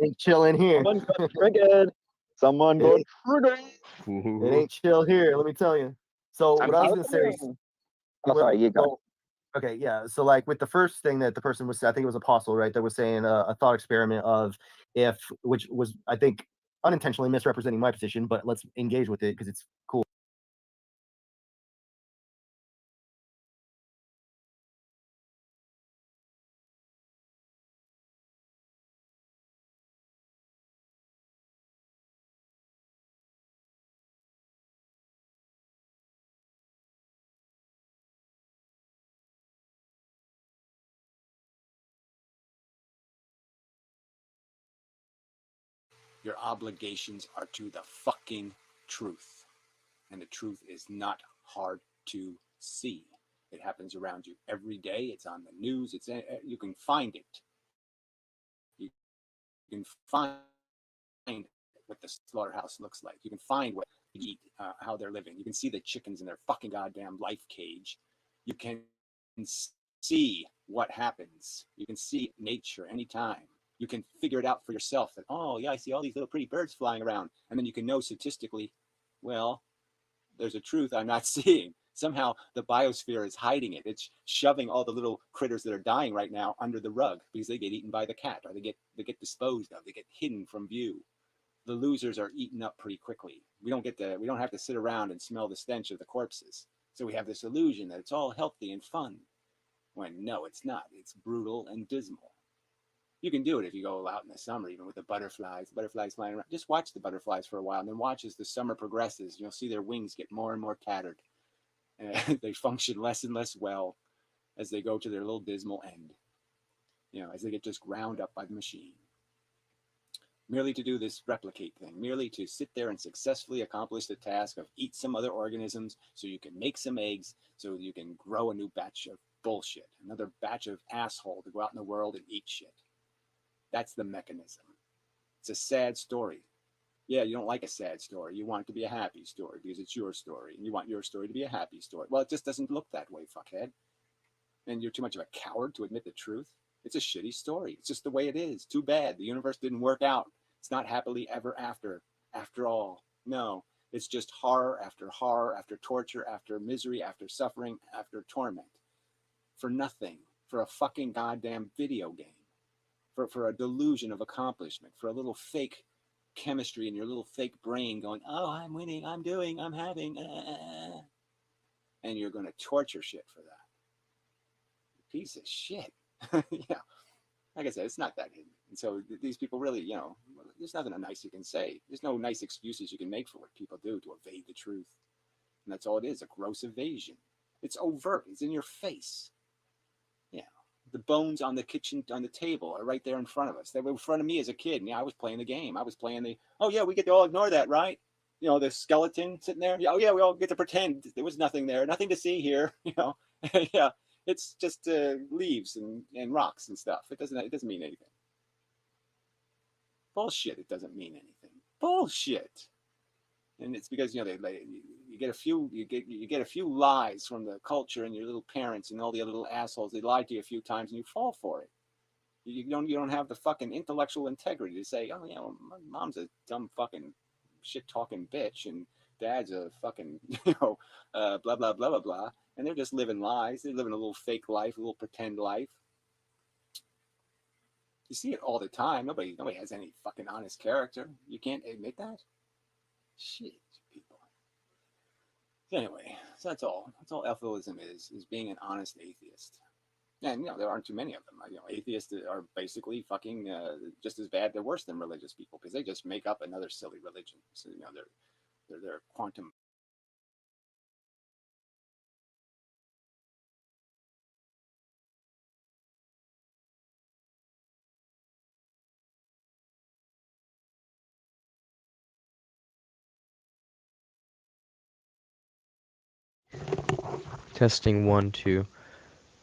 ain't chill in here. Someone got triggered. Someone got triggered. It ain't chill here, let me tell you. So what I was gonna say is, Oh, sorry, you go. well, okay, yeah. So like with the first thing that the person was, I think it was Apostle, right, that was saying a thought experiment of if, which was I think unintentionally misrepresenting my position, but let's engage with it because it's cool. Your obligations are to the fucking truth. And the truth is not hard to see. It happens around you every day. It's on the news. You can find it. You can find what the slaughterhouse looks like. You can find what they eat, how they're living. You can see the chickens in their fucking goddamn life cage. You can see what happens. You can see nature anytime. You can figure it out for yourself that, oh, yeah, I see all these little pretty birds flying around. And then you can know statistically, well, there's a truth I'm not seeing. Somehow the biosphere is hiding it. It's shoving all the little critters that are dying right now under the rug because they get eaten by the cat, or they get disposed of. They get hidden from view. The losers are eaten up pretty quickly. We don't have to sit around and smell the stench of the corpses. So we have this illusion that it's all healthy and fun. When no, it's not. It's brutal and dismal. You can do it if you go out in the summer, even with the butterflies flying around. Just watch the butterflies for a while, and then watch as the summer progresses. You'll see their wings get more and more tattered. And they function less and less well as they go to their little dismal end. As they get just ground up by the machine. Merely to do this replicate thing, merely to sit there and successfully accomplish the task of eat some other organisms so you can make some eggs, so you can grow a new batch of bullshit, another batch of asshole to go out in the world and eat shit. That's the mechanism. It's a sad story. Yeah, you don't like a sad story. You want it to be a happy story because it's your story, and you want your story to be a happy story. Well, it just doesn't look that way, fuckhead. And you're too much of a coward to admit the truth. It's a shitty story. It's just the way it is. Too bad. The universe didn't work out. It's not happily ever after all. No, it's just horror, after torture, after misery, after suffering, after torment. For nothing. For a fucking goddamn video game. For a delusion of accomplishment. For a little fake chemistry in your little fake brain going, oh, I'm winning, I'm doing, I'm having. And you're going to torture shit for that. Piece of shit. Yeah. Like I said, it's not that hidden. And so these people really, there's nothing nice you can say. There's no nice excuses you can make for what people do to evade the truth. And that's all it is, a gross evasion. It's overt. It's in your face. Yeah. The bones on the table are right there in front of us. They were in front of me as a kid. And yeah, I was playing the game. I was playing oh yeah, we get to all ignore that, right? The skeleton sitting there. Oh yeah, we all get to pretend there was nothing there. Nothing to see here. Yeah. It's just leaves and rocks and stuff. It doesn't mean anything. Bullshit. It doesn't mean anything. Bullshit. And it's because you get a few lies from the culture and your little parents and all the other little assholes. They lied to you a few times and you fall for it. You don't have the fucking intellectual integrity to say, oh yeah, well, my mom's a dumb fucking shit talking bitch and dad's a fucking blah blah blah blah blah. And they're just living lies. They're living a little fake life, a little pretend life. You see it all the time. Nobody has any fucking honest character. You can't admit that? Shit, people. So anyway, so that's all. That's all atheism is being an honest atheist. And, there aren't too many of them. Atheists are basically fucking just as bad. They're worse than religious people because they just make up another silly religion. So, they're quantum. Testing 1, 2.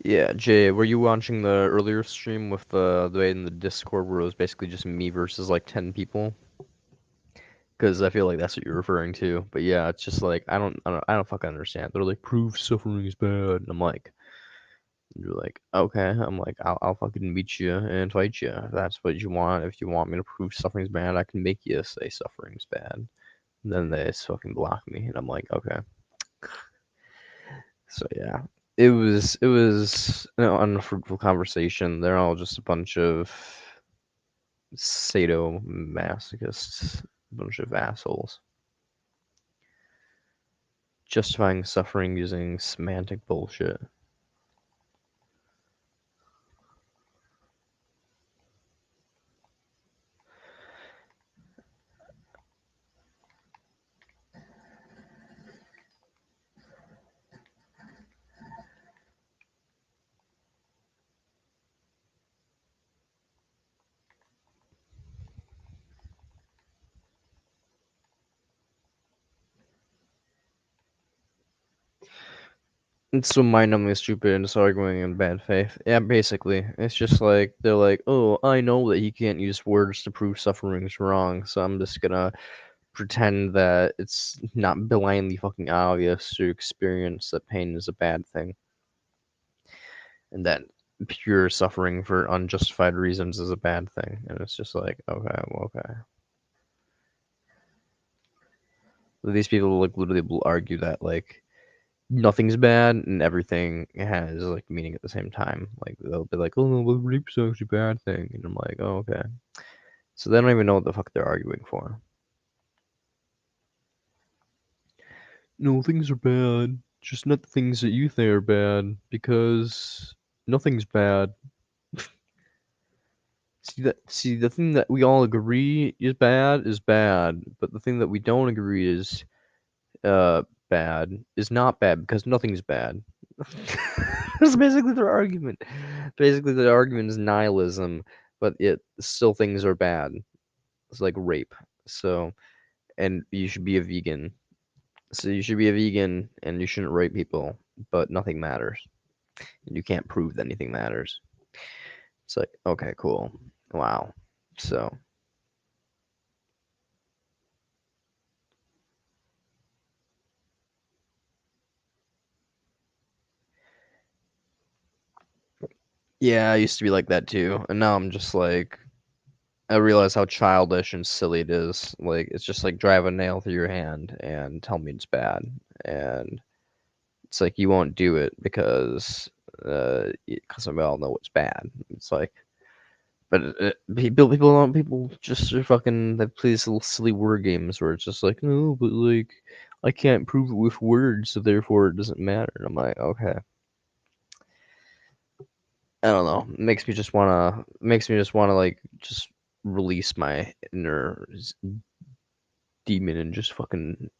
Yeah, Jay, were you watching the earlier stream with the way in the Discord where it was basically just me versus like 10 people? Because I feel like that's what you're referring to. But yeah, it's just like I don't fucking understand. They're like, prove suffering is bad, and I'm like, you're like, okay. I'm like, I'll fucking beat you and fight you if that's what you want. If you want me to prove suffering's bad, I can make you say suffering's bad. And then they just fucking block me, and I'm like, okay. So yeah, it was an unfruitful conversation. They're all just a bunch of sadomasochists, a bunch of assholes, justifying suffering using semantic bullshit. It's so mind-numbingly stupid and just arguing in bad faith. Yeah, basically, it's just like they're like, "Oh, I know that he can't use words to prove suffering's wrong, so I'm just gonna pretend that it's not blindly fucking obvious to experience that pain is a bad thing, and that pure suffering for unjustified reasons is a bad thing." And it's just like, okay, well, okay. These people like literally will argue that like nothing's bad and everything has like meaning at the same time. Like they'll be like, "Oh no, well, rape's actually a bad thing," and I'm like, "Oh okay." So they don't even know what the fuck they're arguing for. No, things are bad, just not the things that you think are bad because nothing's bad. See the thing that we all agree is bad, but the thing that we don't agree is bad is not bad because nothing's bad. That's basically their argument. Basically, their argument is nihilism, but it still things are bad. It's like rape. So, and you should be a vegan. So you should be a vegan, and you shouldn't rape people, but nothing matters. You can't prove that anything matters. It's like, okay, cool, wow. So yeah, I used to be like that too, and now I'm just like, I realize how childish and silly it is. Like, it's just like drive a nail through your hand and tell me it's bad. And it's like you won't do it because we all know it's bad. It's like, but people just are fucking they play these little silly word games where it's just like, no, but like I can't prove it with words, so therefore it doesn't matter. And I'm like, okay. I don't know. Makes me just wanna like just release my inner demon and just fucking.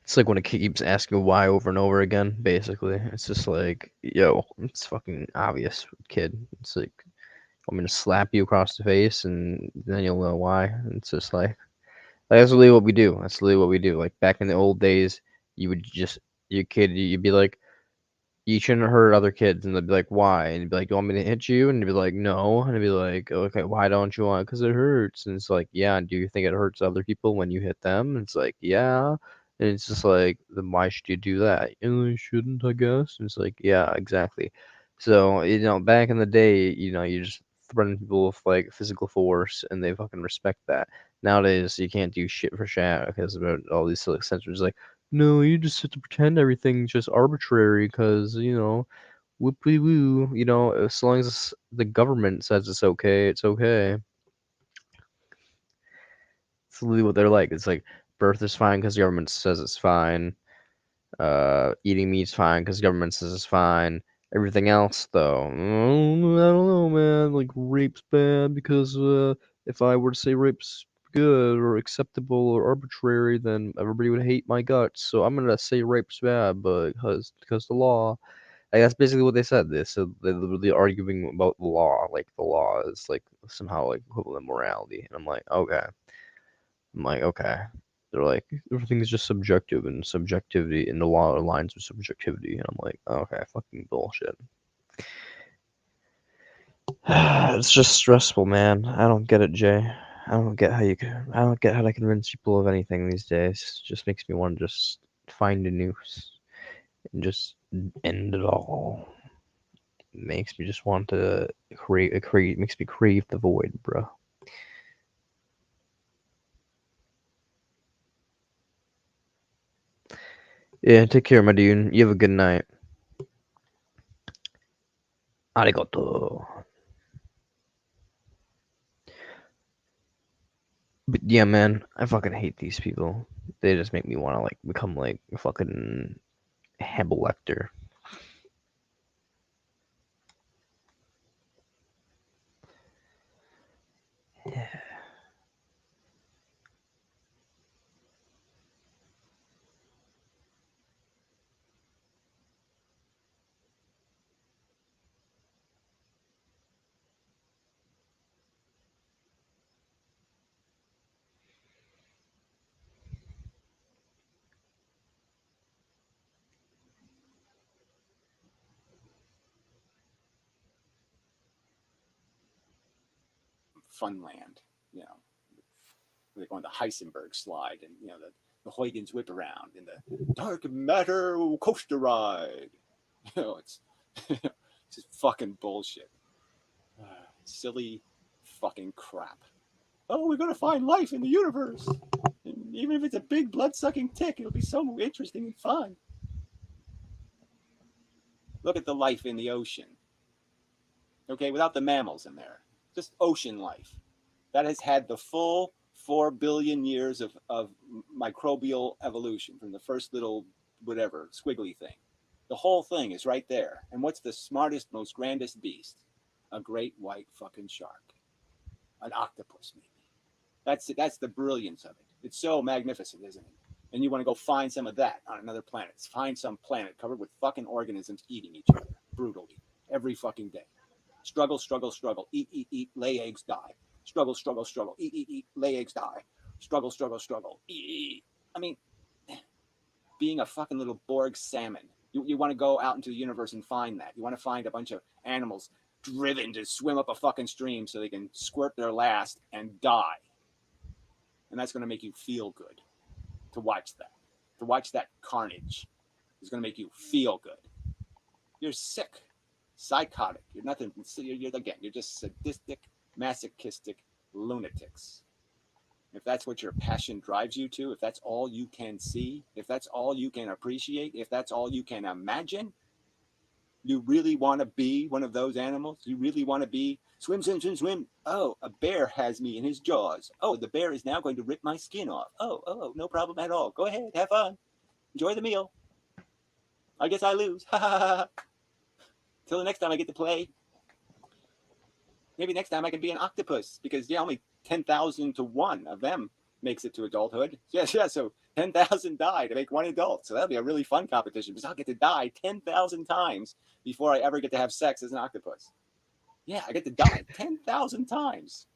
It's like when a kid keeps asking why over and over again. Basically, it's just like, yo, it's fucking obvious, kid. It's like, I'm gonna slap you across the face, and then you'll know why. It's just like that's really what we do. That's really what we do. Like back in the old days, you would just your kid, you'd be like, you shouldn't hurt other kids, and they'd be like, why? And you'd be like, you want me to hit you? And you'd be like, no. And you'd be like, okay, why don't you want? Because it hurts. And it's like, yeah. Do you think it hurts other people when you hit them? And it's like, yeah. And it's just like, then why should you do that? You shouldn't, I guess. And it's like, yeah, exactly. So back in the day, you just threaten people with like physical force, and they fucking respect that. Nowadays, you can't do shit for chat because of all these silly censors. Like, no, you just have to pretend everything's just arbitrary because, whoopie woo, as long as the government says it's okay, it's okay. It's literally what they're like. It's like birth is fine because the government says it's fine. Eating meat's fine because the government says it's fine. Everything else, though, I don't know, man. Like rape's bad because if I were to say rape's good or acceptable or arbitrary, then everybody would hate my guts. So I'm gonna say rape's bad, but because the law. Like, that's basically what they said. They said they're literally arguing about the law. Like the law is like somehow like equivalent morality. And I'm like, okay. I'm like, okay. They're like, everything is just subjective, and subjectivity, and the law aligns with subjectivity. And I'm like, okay, fucking bullshit. It's just stressful, man. I don't get it, Jay. I don't get how to convince people of anything these days. It just makes me want to just find a noose and just end it all. It makes me just want to makes me crave the void, bro. Yeah, take care, my dude. You have a good night. Arigato. But yeah, man, I fucking hate these people. They just make me want to like become like a fucking Hannibal Lecter. Funland, you know, they go on the Heisenberg slide, and you know the Huygens whip around, and the dark matter coaster ride. You know, it's just fucking bullshit. Silly fucking crap. Oh, we're gonna find life in the universe, and even if it's a big blood-sucking tick, it'll be so interesting and fun. Look at the life in the ocean. Okay, without the mammals in there, just ocean life that has had the full 4 billion years of microbial evolution from the first little whatever squiggly thing. The whole thing is right there. And what's the smartest, most grandest beast? A great white fucking shark, an octopus maybe. That's the brilliance of it. It's so magnificent, isn't it? And you want to go find some of that on another planet. Find some planet covered with fucking organisms eating each other brutally every fucking day. Struggle, struggle, struggle. Eat, eat, eat. Lay eggs, die. Struggle, struggle, struggle. Eat, eat, eat. Lay eggs, die. Struggle, struggle, struggle. Eat, eat. I mean, being a fucking little Borg salmon. You want to go out into the universe and find that. You want to find a bunch of animals driven to swim up a fucking stream so they can squirt their last and die. And that's going to make you feel good to watch that. To watch that carnage is going to make you feel good. You're sick, psychotic. You're nothing. You're just sadistic, masochistic lunatics. If that's what your passion drives you to, if that's all you can see, if that's all you can appreciate, if that's all you can imagine, you really want to be one of those animals? You really want to be swim, swim, swim, swim? Oh, a bear has me in his jaws. Oh, the bear is now going to rip my skin off. Oh, no problem at all. Go ahead, have fun. Enjoy the meal. I guess I lose. Ha ha ha. Till the next time I get to play. Maybe next time I can be an octopus because only 10,000 to 1 of them makes it to adulthood. Yeah, so 10,000 die to make one adult. So that'll be a really fun competition because I'll get to die 10,000 times before I ever get to have sex as an octopus. Yeah, I get to die 10,000 times.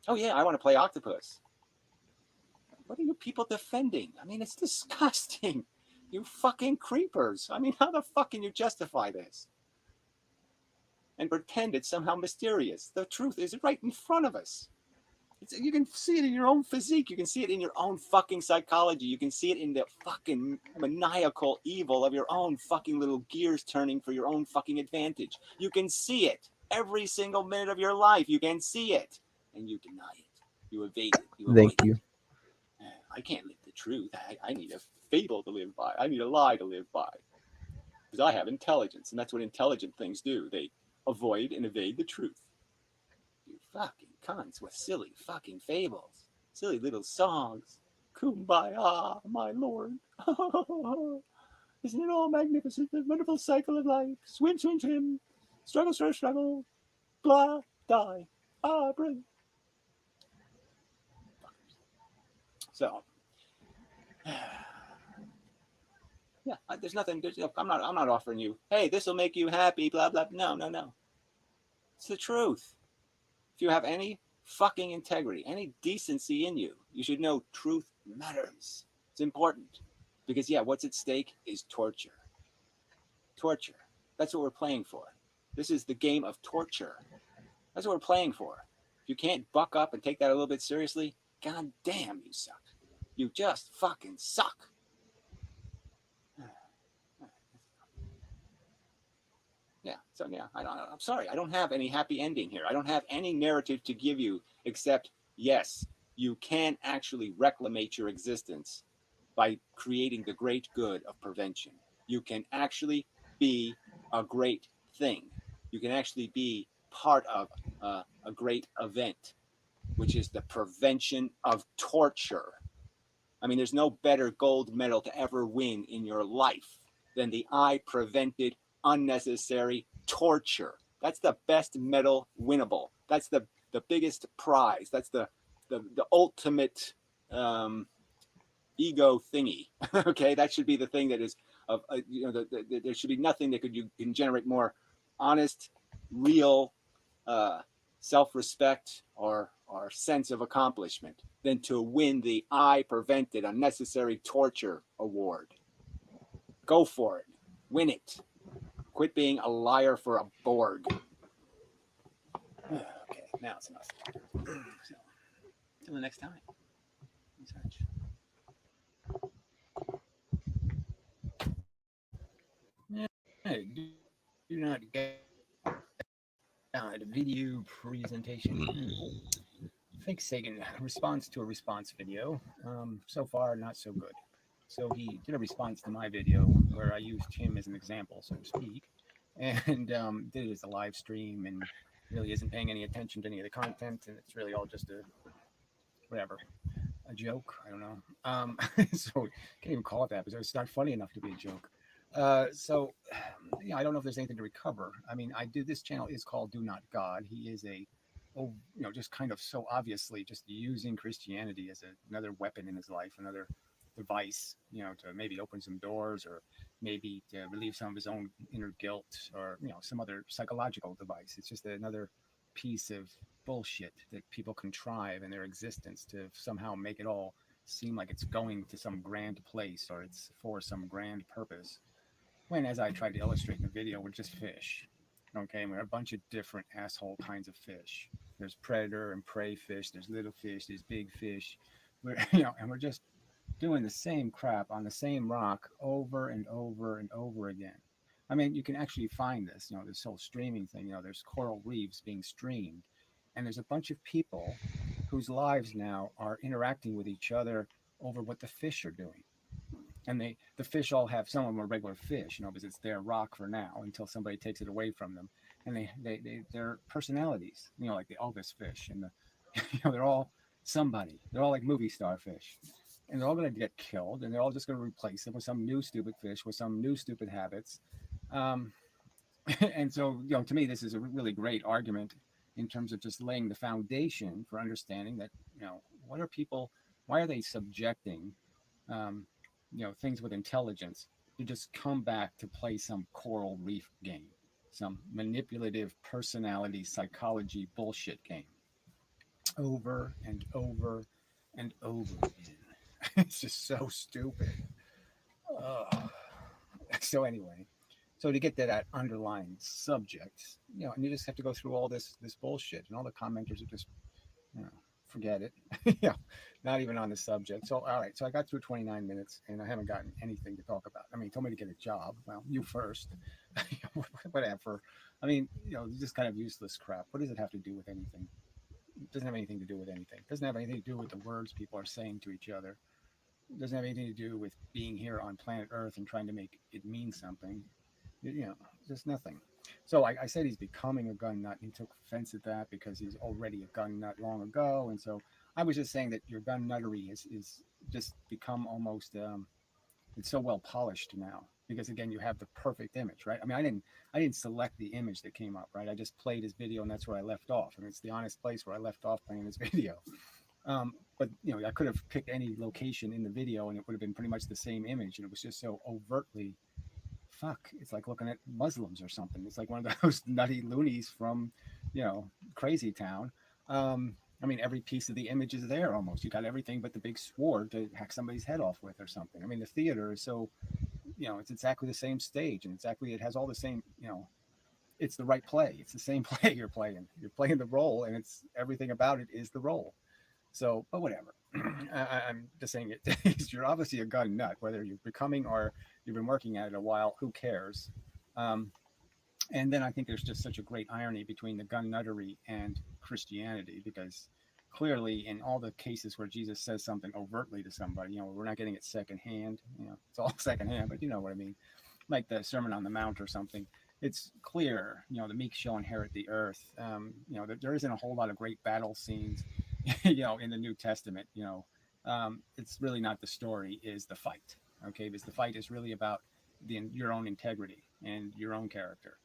Oh yeah, I want to play octopus. What are you people defending? I mean, it's disgusting. You fucking creepers. I mean, how the fuck can you justify this? And pretend it's somehow mysterious. The truth is right in front of us. You can see it in your own physique. You can see it in your own fucking psychology. You can see it in the fucking maniacal evil of your own fucking little gears turning for your own fucking advantage. You can see it every single minute of your life. You can see it. And you deny it. You evade it. You avoid Thank you. it. I can't live the truth. I need a fable to live by. I need a lie to live by. Because I have intelligence. And that's what intelligent things do. They avoid and evade the truth. You fucking cunts with silly fucking fables, silly little songs. Kumbaya, my lord. Isn't it all magnificent? The wonderful cycle of life. Swim, swim, swim. Struggle, struggle, struggle. Blah, die. Ah, brilliant. So, yeah, there's nothing. I'm not offering you. Hey, this will make you happy. Blah blah. No. It's the truth. If you have any fucking integrity, any decency in you, you should know truth matters. It's important. Because, yeah, what's at stake is torture. Torture. That's what we're playing for. This is the game of torture. That's what we're playing for. If you can't buck up and take that a little bit seriously, god damn, you suck. You just fucking suck. Yeah, so yeah, I'm sorry. I don't have any happy ending here. I don't have any narrative to give you except, yes, you can actually reclamate your existence by creating the great good of prevention. You can actually be a great thing. You can actually be part of a great event, which is the prevention of torture. I mean, there's no better gold medal to ever win in your life than the I prevented unnecessary torture. That's the best medal winnable. That's the biggest prize. That's the ultimate ego thingy. Okay, that should be the thing that is of there should be nothing that you can generate more honest, real self-respect or sense of accomplishment than to win the I prevented unnecessary torture award. Go for it. Win it. Quit being a liar for a Borg. Okay, now it's enough. So, until the next time. Hey, do not get the video presentation. Fake Sagan response to a response video. So far, not so good. So he did a response to my video where I used him as an example, so to speak, and did it as a live stream and really isn't paying any attention to any of the content, and it's really all just a joke. I don't know. So can't even call it that because it's not funny enough to be a joke. So yeah, I don't know if there's anything to recover. I mean, this channel is called Do Not God. He is just kind of so obviously just using Christianity as another weapon in his life, another device, to maybe open some doors or maybe to relieve some of his own inner guilt or, some other psychological device. It's just another piece of bullshit that people contrive in their existence to somehow make it all seem like it's going to some grand place or it's for some grand purpose. When, as I tried to illustrate in the video, we're just fish. Okay, we're a bunch of different asshole kinds of fish. There's predator and prey fish. There's little fish. There's big fish. And we're just doing the same crap on the same rock over and over and over again. I mean, you can actually find this. This whole streaming thing. There's coral reefs being streamed, and there's a bunch of people whose lives now are interacting with each other over what the fish are doing. And the fish all have, some of them are regular fish, because it's their rock for now until somebody takes it away from them. And they're personalities, like the Elvis fish and they're all somebody. They're all like movie star fish, and they're all going to get killed, and they're all just going to replace them with some new stupid fish with some new stupid habits. And so, to me, this is a really great argument in terms of just laying the foundation for understanding that, why are they subjecting, things with intelligence to just come back to play some coral reef game, some manipulative personality psychology bullshit game over and over and over again. It's just so stupid. So anyway, so to get to that underlying subject, and you just have to go through all this bullshit, and all the commenters are just, forget it. Not even on the subject. So, all right. So I got through 29 minutes and I haven't gotten anything to talk about. I mean, he told me to get a job. Well, you first. Whatever. I mean, just kind of useless crap. What does it have to do with anything? It doesn't have anything to do with anything. It doesn't have anything to do with the words people are saying to each other. It doesn't have anything to do with being here on planet Earth and trying to make it mean something. Just nothing. So I said he's becoming a gun nut. And he took offense at that because he's already a gun nut long ago. And so I was just saying that your gun nuttery is just become almost, it's so well polished now because again, you have the perfect image, right? I mean, I didn't select the image that came up, right? I just played his video and that's where I left off. I mean, it's the honest place where I left off playing this video. But I could have picked any location in the video and it would have been pretty much the same image. And it was just so overtly, it's like looking at Muslims or something. It's like one of those nutty loonies from, Crazy Town. I mean, every piece of the image is there almost. You got everything but the big sword to hack somebody's head off with or something. I mean, the theater is so, it's exactly the same stage, and it has all the same, it's the right play. It's the same play you're playing. You're playing the role, and it's everything about it is the role. So, but whatever. I'm just saying it. You're obviously a gun nut, whether you're becoming or you've been working at it a while. Who cares? And then I think there's just such a great irony between the gun nuttery and Christianity, because clearly in all the cases where Jesus says something overtly to somebody, we're not getting it secondhand. It's all secondhand, but you know what I mean. Like the Sermon on the Mount or something. It's clear, the meek shall inherit the earth. There isn't a whole lot of great battle scenes, in the New Testament. It's really not the story, is the fight. Okay, because the fight is really about your own integrity and your own character.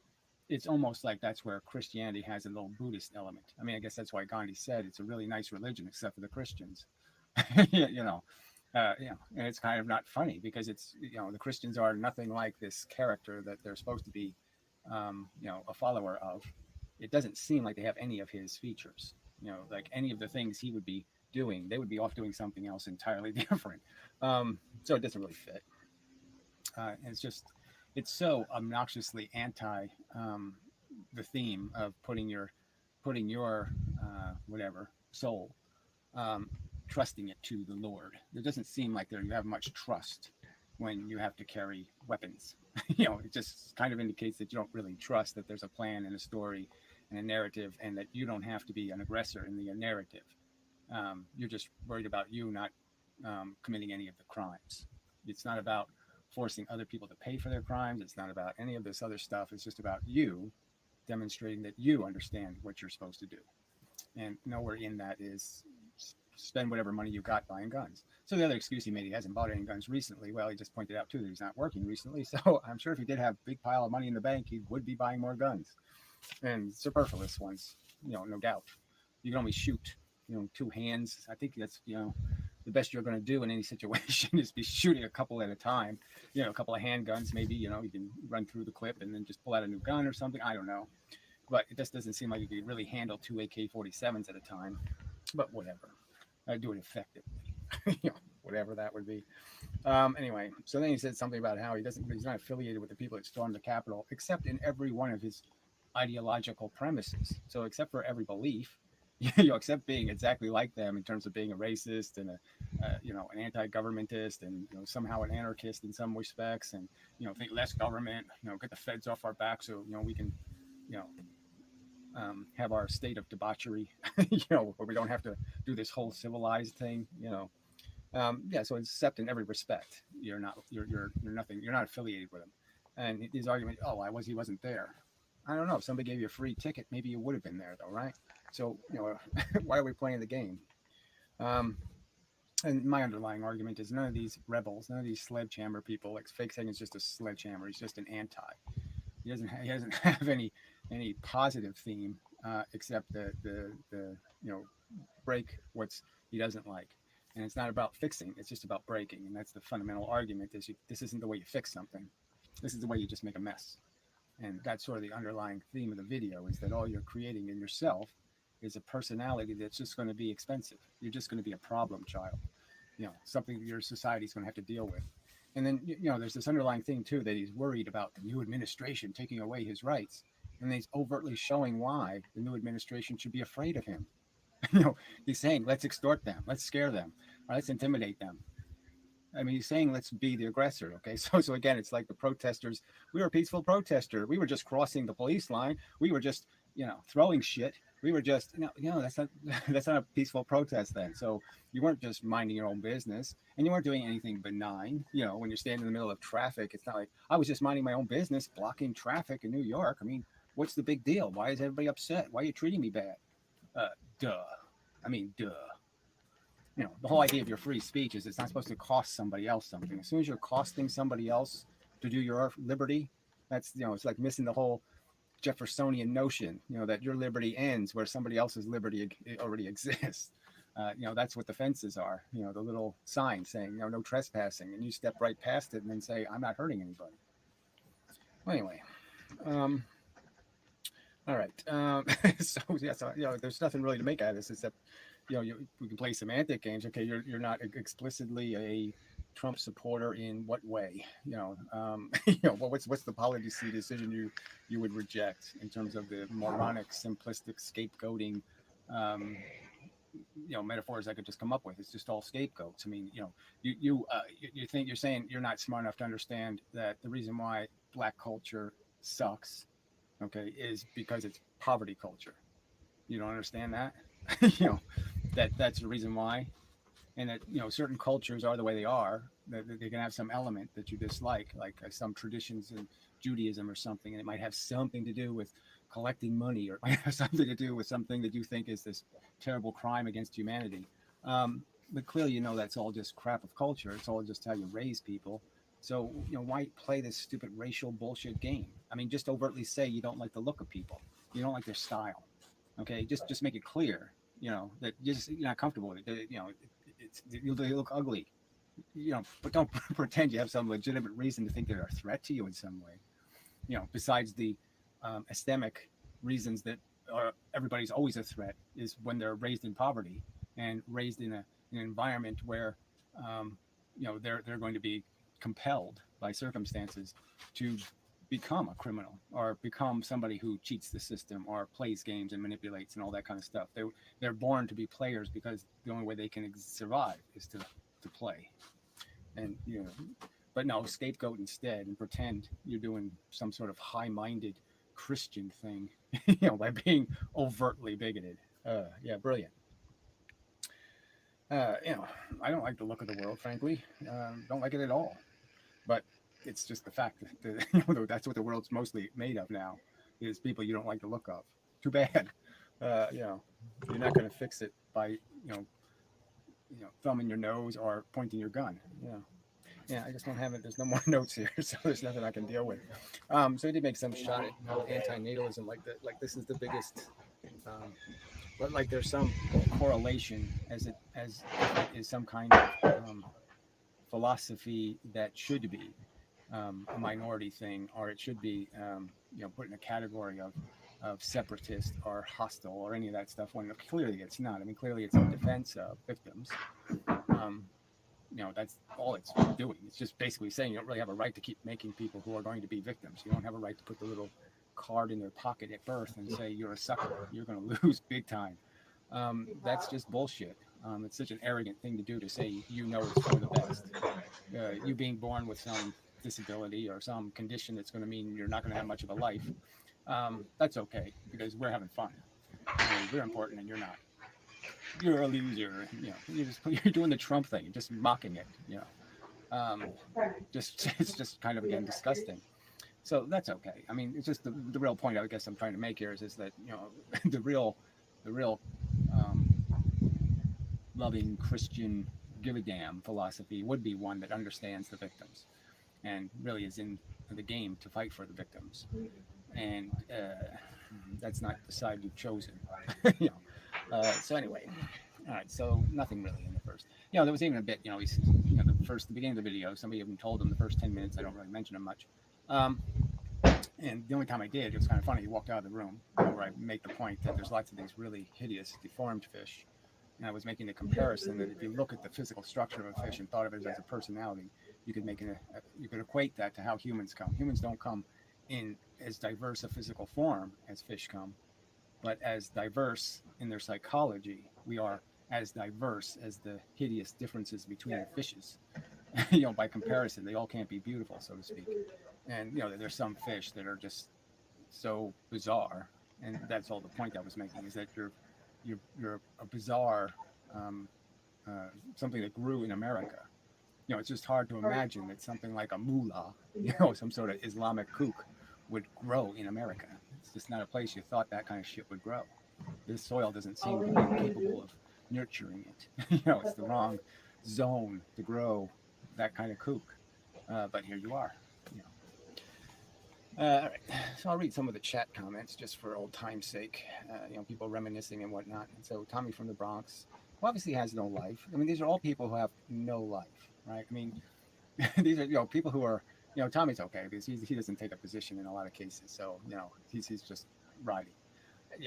It's almost like that's where Christianity has a little Buddhist element. I mean, I guess that's why Gandhi said it's a really nice religion, except for the Christians. And it's kind of not funny because it's, the Christians are nothing like this character that they're supposed to be, a follower of. It doesn't seem like they have any of his features, like any of the things he would be doing, they would be off doing something else entirely different. So it doesn't really fit. And it's so obnoxiously anti the theme of putting your whatever soul, trusting it to the Lord. It doesn't seem like you have much trust when you have to carry weapons. It just kind of indicates that you don't really trust that there's a plan and a story and a narrative, and that you don't have to be an aggressor in the narrative. You're just worried about you not committing any of the crimes. It's not about forcing other people to pay for their crimes. It's not about any of this other stuff. It's just about you demonstrating that you understand what you're supposed to do. And nowhere in that is spend whatever money you got buying guns. So the other excuse he made, he hasn't bought any guns recently. Well, he just pointed out too that he's not working recently. So I'm sure if he did have a big pile of money in the bank, he would be buying more guns, and superfluous ones, no doubt. You can only shoot, 2 hands. I think that's, the best you're going to do in any situation is be shooting a couple at a time, a couple of handguns, maybe, you can run through the clip and then just pull out a new gun or something. I don't know. But it just doesn't seem like you could really handle 2 AK-47s at a time, but whatever. I do it effectively, whatever that would be. Anyway, so then he said something about how he's not affiliated with the people that stormed the Capitol, except in every one of his ideological premises. So except for every belief, except being exactly like them in terms of being a racist and an anti-governmentist and somehow an anarchist in some respects, and think less government, get the feds off our back so we can have our state of debauchery, where we don't have to do this whole civilized thing, so except in every respect, you're nothing, you're not affiliated with him. And his argument, he wasn't there. I don't know. If somebody gave you a free ticket, maybe you would have been there though, right? So, why are we playing the game? And my underlying argument is none of these rebels, none of these sledgehammer people, like Fake saying is just a sledgehammer. He's just an anti. He doesn't have any positive theme except the break what's he doesn't like. And it's not about fixing, it's just about breaking. And that's the fundamental argument is this isn't the way you fix something. This is the way you just make a mess. And that's sort of the underlying theme of the video, is that all you're creating in yourself is a personality that's just going to be expensive. You're just going to be a problem child, something your society's going to have to deal with. And then, there's this underlying thing too, that he's worried about the new administration taking away his rights. And he's overtly showing why the new administration should be afraid of him. He's saying, let's extort them, let's scare them, or let's intimidate them. I mean, he's saying, let's be the aggressor. Okay. So again, it's like the protesters. We were a peaceful protester. We were just crossing the police line. We were just, throwing shit. We were just, that's not a peaceful protest then. So you weren't just minding your own business, and you weren't doing anything benign. When you're standing in the middle of traffic, it's not like I was just minding my own business, blocking traffic in New York. I mean, what's the big deal? Why is everybody upset? Why are you treating me bad? Duh. The whole idea of your free speech is it's not supposed to cost somebody else something. As soon as you're costing somebody else to do your liberty, that's, it's like missing the whole Jeffersonian notion, that your liberty ends where somebody else's liberty already exists. That's what the fences are, the little sign saying, no trespassing, and you step right past it and then say, I'm not hurting anybody. Well, anyway, all right. So there's nothing really to make out of this except we can play semantic games. Okay, you're not explicitly a Trump supporter in what way? What's the policy decision you would reject in terms of the moronic, simplistic scapegoating, um, metaphors I could just come up with? It's just all scapegoats. I mean, you think you're saying you're not smart enough to understand that the reason why Black culture sucks, okay, is because it's poverty culture. You don't understand that? you know that's the reason why, and that certain cultures are the way they are, that they can have some element that you dislike, like some traditions in Judaism or something, and it might have something to do with collecting money, or it might have something to do with something that you think is this terrible crime against humanity. But clearly that's all just crap of culture. It's all just how you raise people. So why play this stupid racial bullshit game? I mean, just overtly say you don't like the look of people, you don't like their style. Okay, just make it clear, that you're not comfortable with it. They look ugly, but don't pretend you have some legitimate reason to think they're a threat to you in some way. Besides the epistemic reasons that everybody's always a threat, is when they're raised in poverty and raised in an environment where they're going to be compelled by circumstances to become a criminal or become somebody who cheats the system or plays games and manipulates and all that kind of stuff. They're born to be players because the only way they can survive is to play. And but no, scapegoat instead and pretend you're doing some sort of high-minded Christian thing, by being overtly bigoted. Yeah, brilliant. I don't like the look of the world, frankly. Don't like it at all. But it's just the fact that that's what the world's mostly made of now, is people you don't like the look of. Too bad. You're not going to fix it by thumbing your nose or pointing your gun. Yeah, I just don't have it. There's no more notes here, so there's nothing I can deal with. So he did make some shot at anti-natalism, like this is the biggest. But like there's some correlation as it is some kind of philosophy that should be a minority thing, or it should be put in a category of separatist or hostile or any of that stuff, when clearly it's not. I mean, clearly it's in defense of victims. That's all it's doing. It's just basically saying you don't really have a right to keep making people who are going to be victims. You don't have a right to put the little card in their pocket at birth and say you're a sucker, you're going to lose big time. That's just bullshit. It's such an arrogant thing to do, to say it's for the best. You being born with some disability or some condition that's going to mean you're not going to have much of a life, that's okay, because we're having fun. We're important and you're not. You're a loser. You're doing the Trump thing, just mocking it. It's just kind of, again, disgusting. So that's okay. I mean, it's just the real point I guess I'm trying to make here is that the real loving Christian give a damn philosophy would be one that understands the victims and really is in the game to fight for the victims. And that's not the side you've chosen. So anyway, all right. So nothing really in the first. There was even a bit. The beginning of the video, somebody even told him the first 10 minutes. I don't really mention him much. And the only time I did, it was kind of funny. He walked out of the room where I make the point that there's lots of these really hideous, deformed fish. And I was making the comparison that if you look at the physical structure of a fish and thought of it as a personality, you could you could equate that to how humans come. Humans don't come in as diverse a physical form as fish come, but as diverse in their psychology. We are as diverse as the hideous differences between the fishes. By comparison, they all can't be beautiful, so to speak. And there's some fish that are just so bizarre, and that's all the point I was making, is that you're a bizarre something that grew in America. It's just hard to imagine that something like a mullah, some sort of Islamic kook, would grow in America. It's just not a place you thought that kind of shit would grow. This soil doesn't seem to be capable of nurturing it. It's the wrong zone to grow that kind of kook. But here you are. All right, so I'll read some of the chat comments just for old time's sake. People reminiscing and whatnot. And so Tommy from the Bronx, who obviously has no life. I mean, these are all people who have no life, right? I mean, these are people who are, Tommy's okay because he doesn't take a position in a lot of cases. So he's just riding.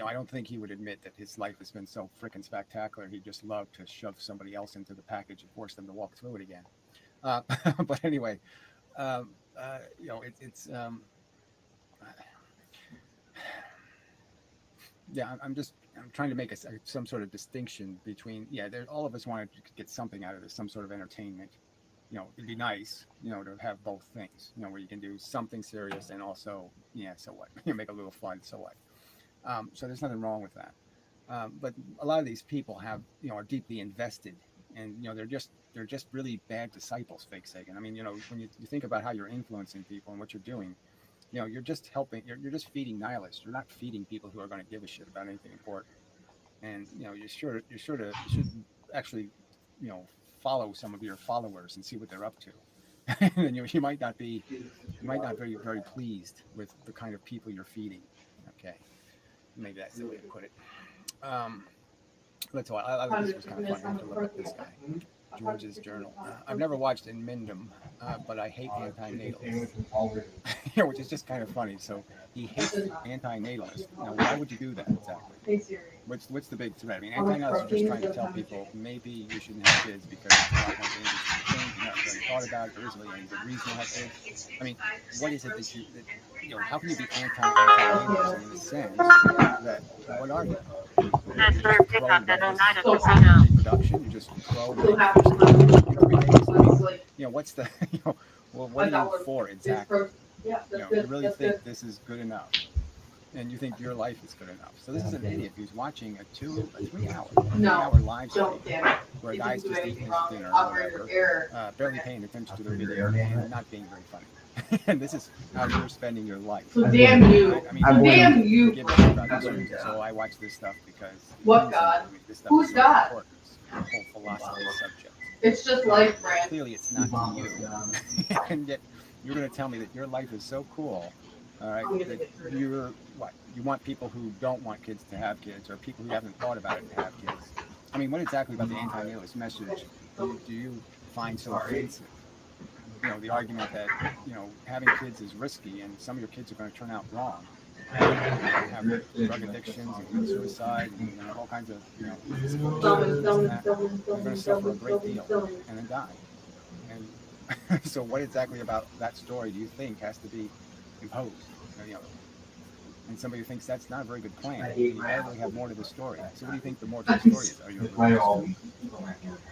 I don't think he would admit that his life has been so freaking spectacular. He'd just love to shove somebody else into the package and force them to walk through it again. But anyway, it's yeah. I'm trying to make some sort of distinction between all of us wanted to get something out of this, some sort of entertainment. It'd be nice, to have both things, where you can do something serious and also, so what? Make a little fun, so what? So there's nothing wrong with that. But a lot of these people are deeply invested, and they're just really bad disciples, fake Sagan. I mean, when you think about how you're influencing people and what you're doing, you're just helping. You're just feeding nihilists. You're not feeding people who are going to give a shit about anything important. And you should actually, follow some of your followers and see what they're up to. And you might not be very, very pleased with the kind of people you're feeding. Okay. Maybe that's the way to put it. That's why this was kind of fun. I have to look up this guy, George's Journal. I've never watched In Mindom, but I hate anti-natalists, which is just kind of funny. So he hates anti-natalists. Now, why would you do that exactly? What's the big threat? I mean, anti-natalists are just trying to tell people maybe you shouldn't have kids because it's a lot more dangerous to change. You're not really thought about it. There isn't really any good reason to have kids. I mean, what is it that how can you be anti-natalist in the sense that what are you? Reproduction, you just grow what's the well, what are you for exactly? You really think this is good enough, and you think your life is good enough. So this is an idiot who's watching a 3-hour live stream where a guy's just eating his dinner or whatever, barely paying attention to the video and not being very funny. And this is how you're spending your life. So damn you. I mean, damn you. So I watch this stuff because what God? This stuff Who's is God? Important. The whole philosophy subject. It's just life, Brad. Clearly, it's not you. And yet, you're going to tell me that your life is so cool. All right, that you're what? You want people who don't want kids to have kids, or people who haven't thought about it to have kids. I mean, what exactly about the anti-natalist message do you find so offensive? The argument that, having kids is risky and some of your kids are going to turn out wrong. Have drug addictions and suicide and all kinds of, physical issues. You're going to suffer a great deal and then die. And so what exactly about that story do you think has to be imposed? And somebody thinks that's not a very good plan. You probably have more to the story. So what do you think the more to the story is? Are you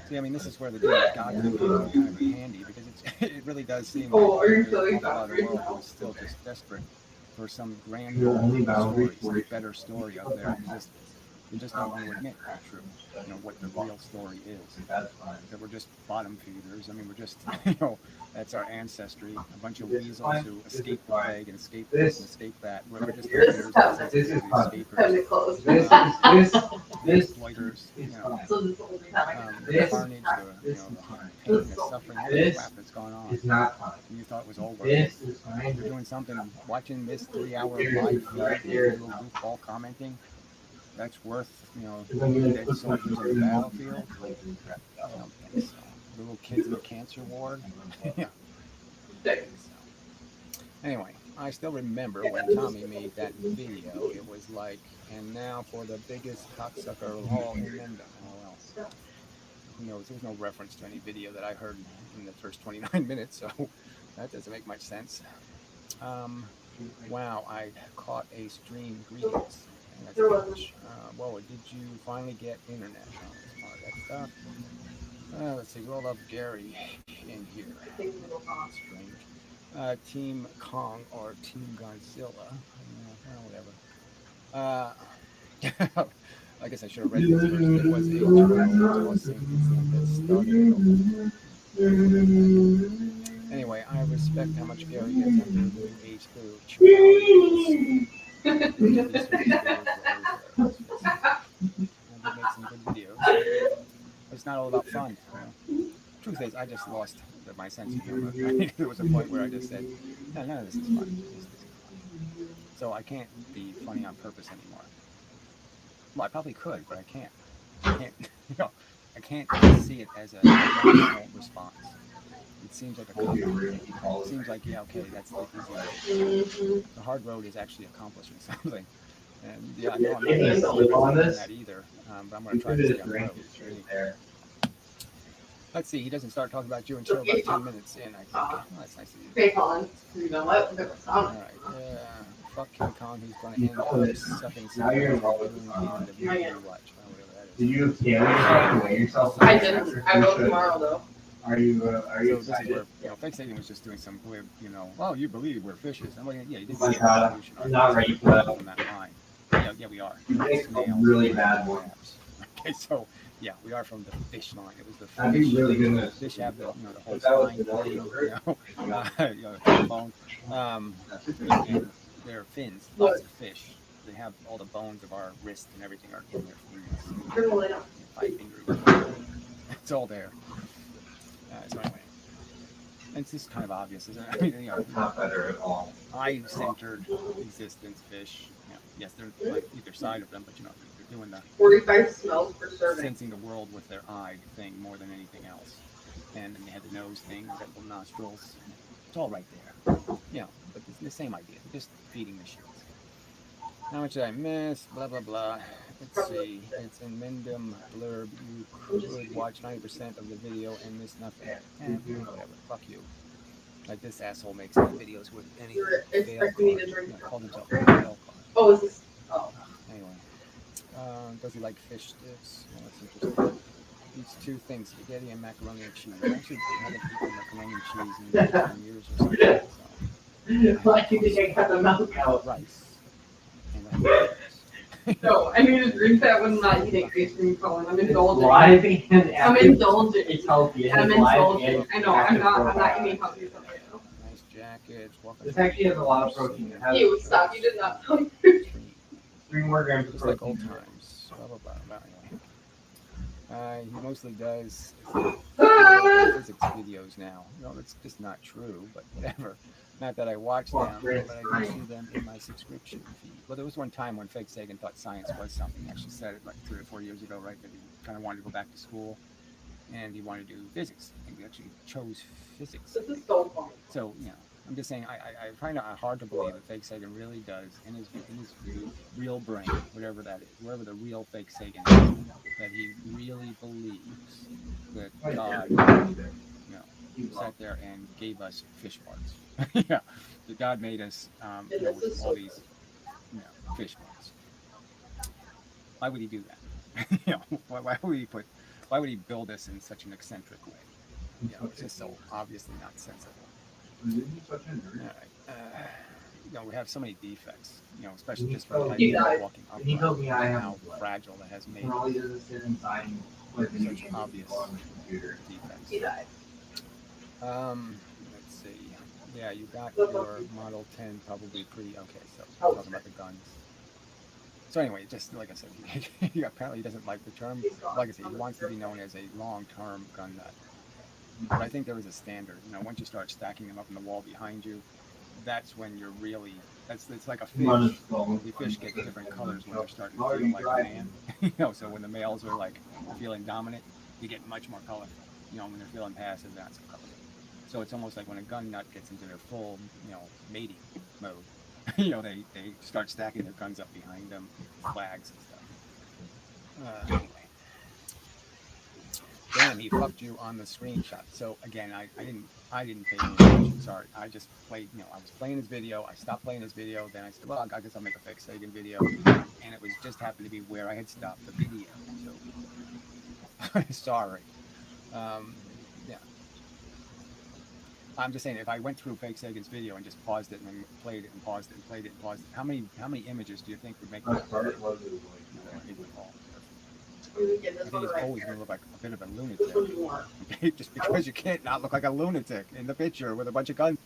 See, I mean, this is where the God thing comes in kind of handy because it really does seem like there's a lot of the world who is still just desperate for some grand story, some better story out there in existence. We just don't want to admit the truth, what the real story is. That we're just bottom feeders. I mean, we're just, that's our ancestry. A bunch of weasels who escape the plague and escape this and escape that. We're just feeders that escapers. This exploiters, the carnage, the pain, the suffering, all the crap that's gone on. You thought it was over. You're doing something, watching this 3-hour live feed, little goofball commenting. That's worth, dead soldiers on the battlefield, little kids in the cancer ward. Yeah. Anyway, I still remember when Tommy made that video. It was like, and now for the biggest cocksucker of all in Mendon. Oh well. Who knows? There's no reference to any video that I heard in the first 29 minutes, so that doesn't make much sense. Wow, I caught a stream. Greetings. Whoa, did you finally get internet on this part of that stuff? Let's see, we'll love Gary in here. Strange. Team Kong or Team Godzilla. Whatever. I guess I should have read this first. It was a Anyway, I respect how much Gary is under new age group. Make some good videos. It's not all about fun. Truth is, I just lost my sense of humor. There was a point where I just said, no, none of this is fun. So I can't be funny on purpose anymore. Well, I probably could, but I can't. I can't see it as a emotional response. It seems like a cop. It seems like, okay, that's the easy road. The hard road is actually accomplishing something. And yeah, no, I'm not They need to live on this. that either. But I'm going to try Put to it stay on the right road. there. Let's see. He doesn't start talking about you until about 10 minutes in, I think. Oh, that's nice of you. Okay, Colin. You know what? All right. Fuck King Kong. He's going to end up sucking some Now you're in involved the with movie you watch. Oh, whatever that is. Did you scale yourself and weigh yourself? I didn't. I will tomorrow though. Are you So this is excited? where, Fake Satan was just doing some weird, well, you believe we're fishes. I'm like, yeah, you did Oh my see God, evolution. I'm not ready for that. On that line. Yeah, we are. You make a Snails, really bad one. crabs. Okay, so yeah, we are from the fish line. It was the That'd be fish. really good news. Fish have the the whole But that was spine the thing, the bone. And their fins, lots of fish. They have all the bones of our wrist and everything are in their fins. Turn the light on. 5 fingers. It's all there. So anyway, and it's just kind of obvious, isn't it? I mean, It's not better at all. eye-centered existence fish. Yes, they're like either side of them, but they're doing the 45 smells per serving. sensing the world with their eye thing more than anything else. And then they had the nose thing, the little nostrils. It's all right there. But it's the same idea. Just feeding the shit. How much did I miss? Blah, blah, blah. Let's see. It's in Mendham blurb. You could watch 90% of the video and miss nothing. Whatever. Fuck you. Like this asshole makes videos with any You're fail expecting me to card. drink Called himself a coffee? fail card. Oh, is this? Oh. Anyway. Does he like fish sticks? Well, that's interesting. Eats 2 things, spaghetti and macaroni and cheese. I actually haven't eaten macaroni and cheese in 10 years or something. So. Like you think I cut the milk out? Rice. And then No, I need to drink that when I'm not eating ice cream, Colin. I'm indulging. Live and I'm indulging. It's healthy. I'm It's live indulging. and I know. I'm not active eating healthy today. nice jacket. This actually has a lot of protein. It has Ew, stop. You did not tell me. 3 more grams of Just like protein. old times. Blah, blah, blah, blah. Anyway. He mostly does physics videos now. No, that's just not true, but whatever. Not that I watch them, but I do see them in my subscription feed. Well, there was one time when Fake Sagan thought science was something. He actually said it like 3 or 4 years ago, right? That he kind of wanted to go back to school and he wanted to do physics. And he actually chose physics. This is so funny. So, I'm just saying, I find it hard to believe that Fake Sagan really does, in his real brain, whatever that is, wherever the real Fake Sagan is, that he really believes that God, sat there and gave us fish parts. Yeah, that God made us, with all these, fish parts. Why would he do that? Why would he build us in such an eccentric way? It's just so obviously not sensible. We have so many defects, especially just from He walking up. He told me I have how fragile that has made And all he does is sit inside and play video such games obvious on the computer. defects. He died. Let's see. Yeah, you got your Model 10 probably pretty okay. So talking about the guns. So anyway, just like I said, he apparently doesn't like the term. Like I said, he wants to be known as a long-term gun nut. But I think there is a standard. Once you start stacking them up in the wall behind you, that's when you're really. It's like a fish. The fish get different colors when they're starting to feel like a man. So when the males are like feeling dominant, you get much more color. When they're feeling passive, that's a color. So it's almost like when a gun nut gets into their full, mating mode. They start stacking their guns up behind them, flags and stuff. Anyway. Damn, he fucked you on the screenshot. So again, I didn't pay any attention. Sorry, I just played. I was playing his video. I stopped playing his video. Then I said, well, I guess I'll make a Fake Sagan video, and it was just happened to be where I had stopped the video. So sorry. Yeah. I'm just saying, if I went through Fake Sagan's video and just paused it and then played it and paused it and played it and paused it, how many images do you think would make that? I think he's always going to look like a bit of a lunatic. Okay? Just because you can't not look like a lunatic in the picture with a bunch of guns.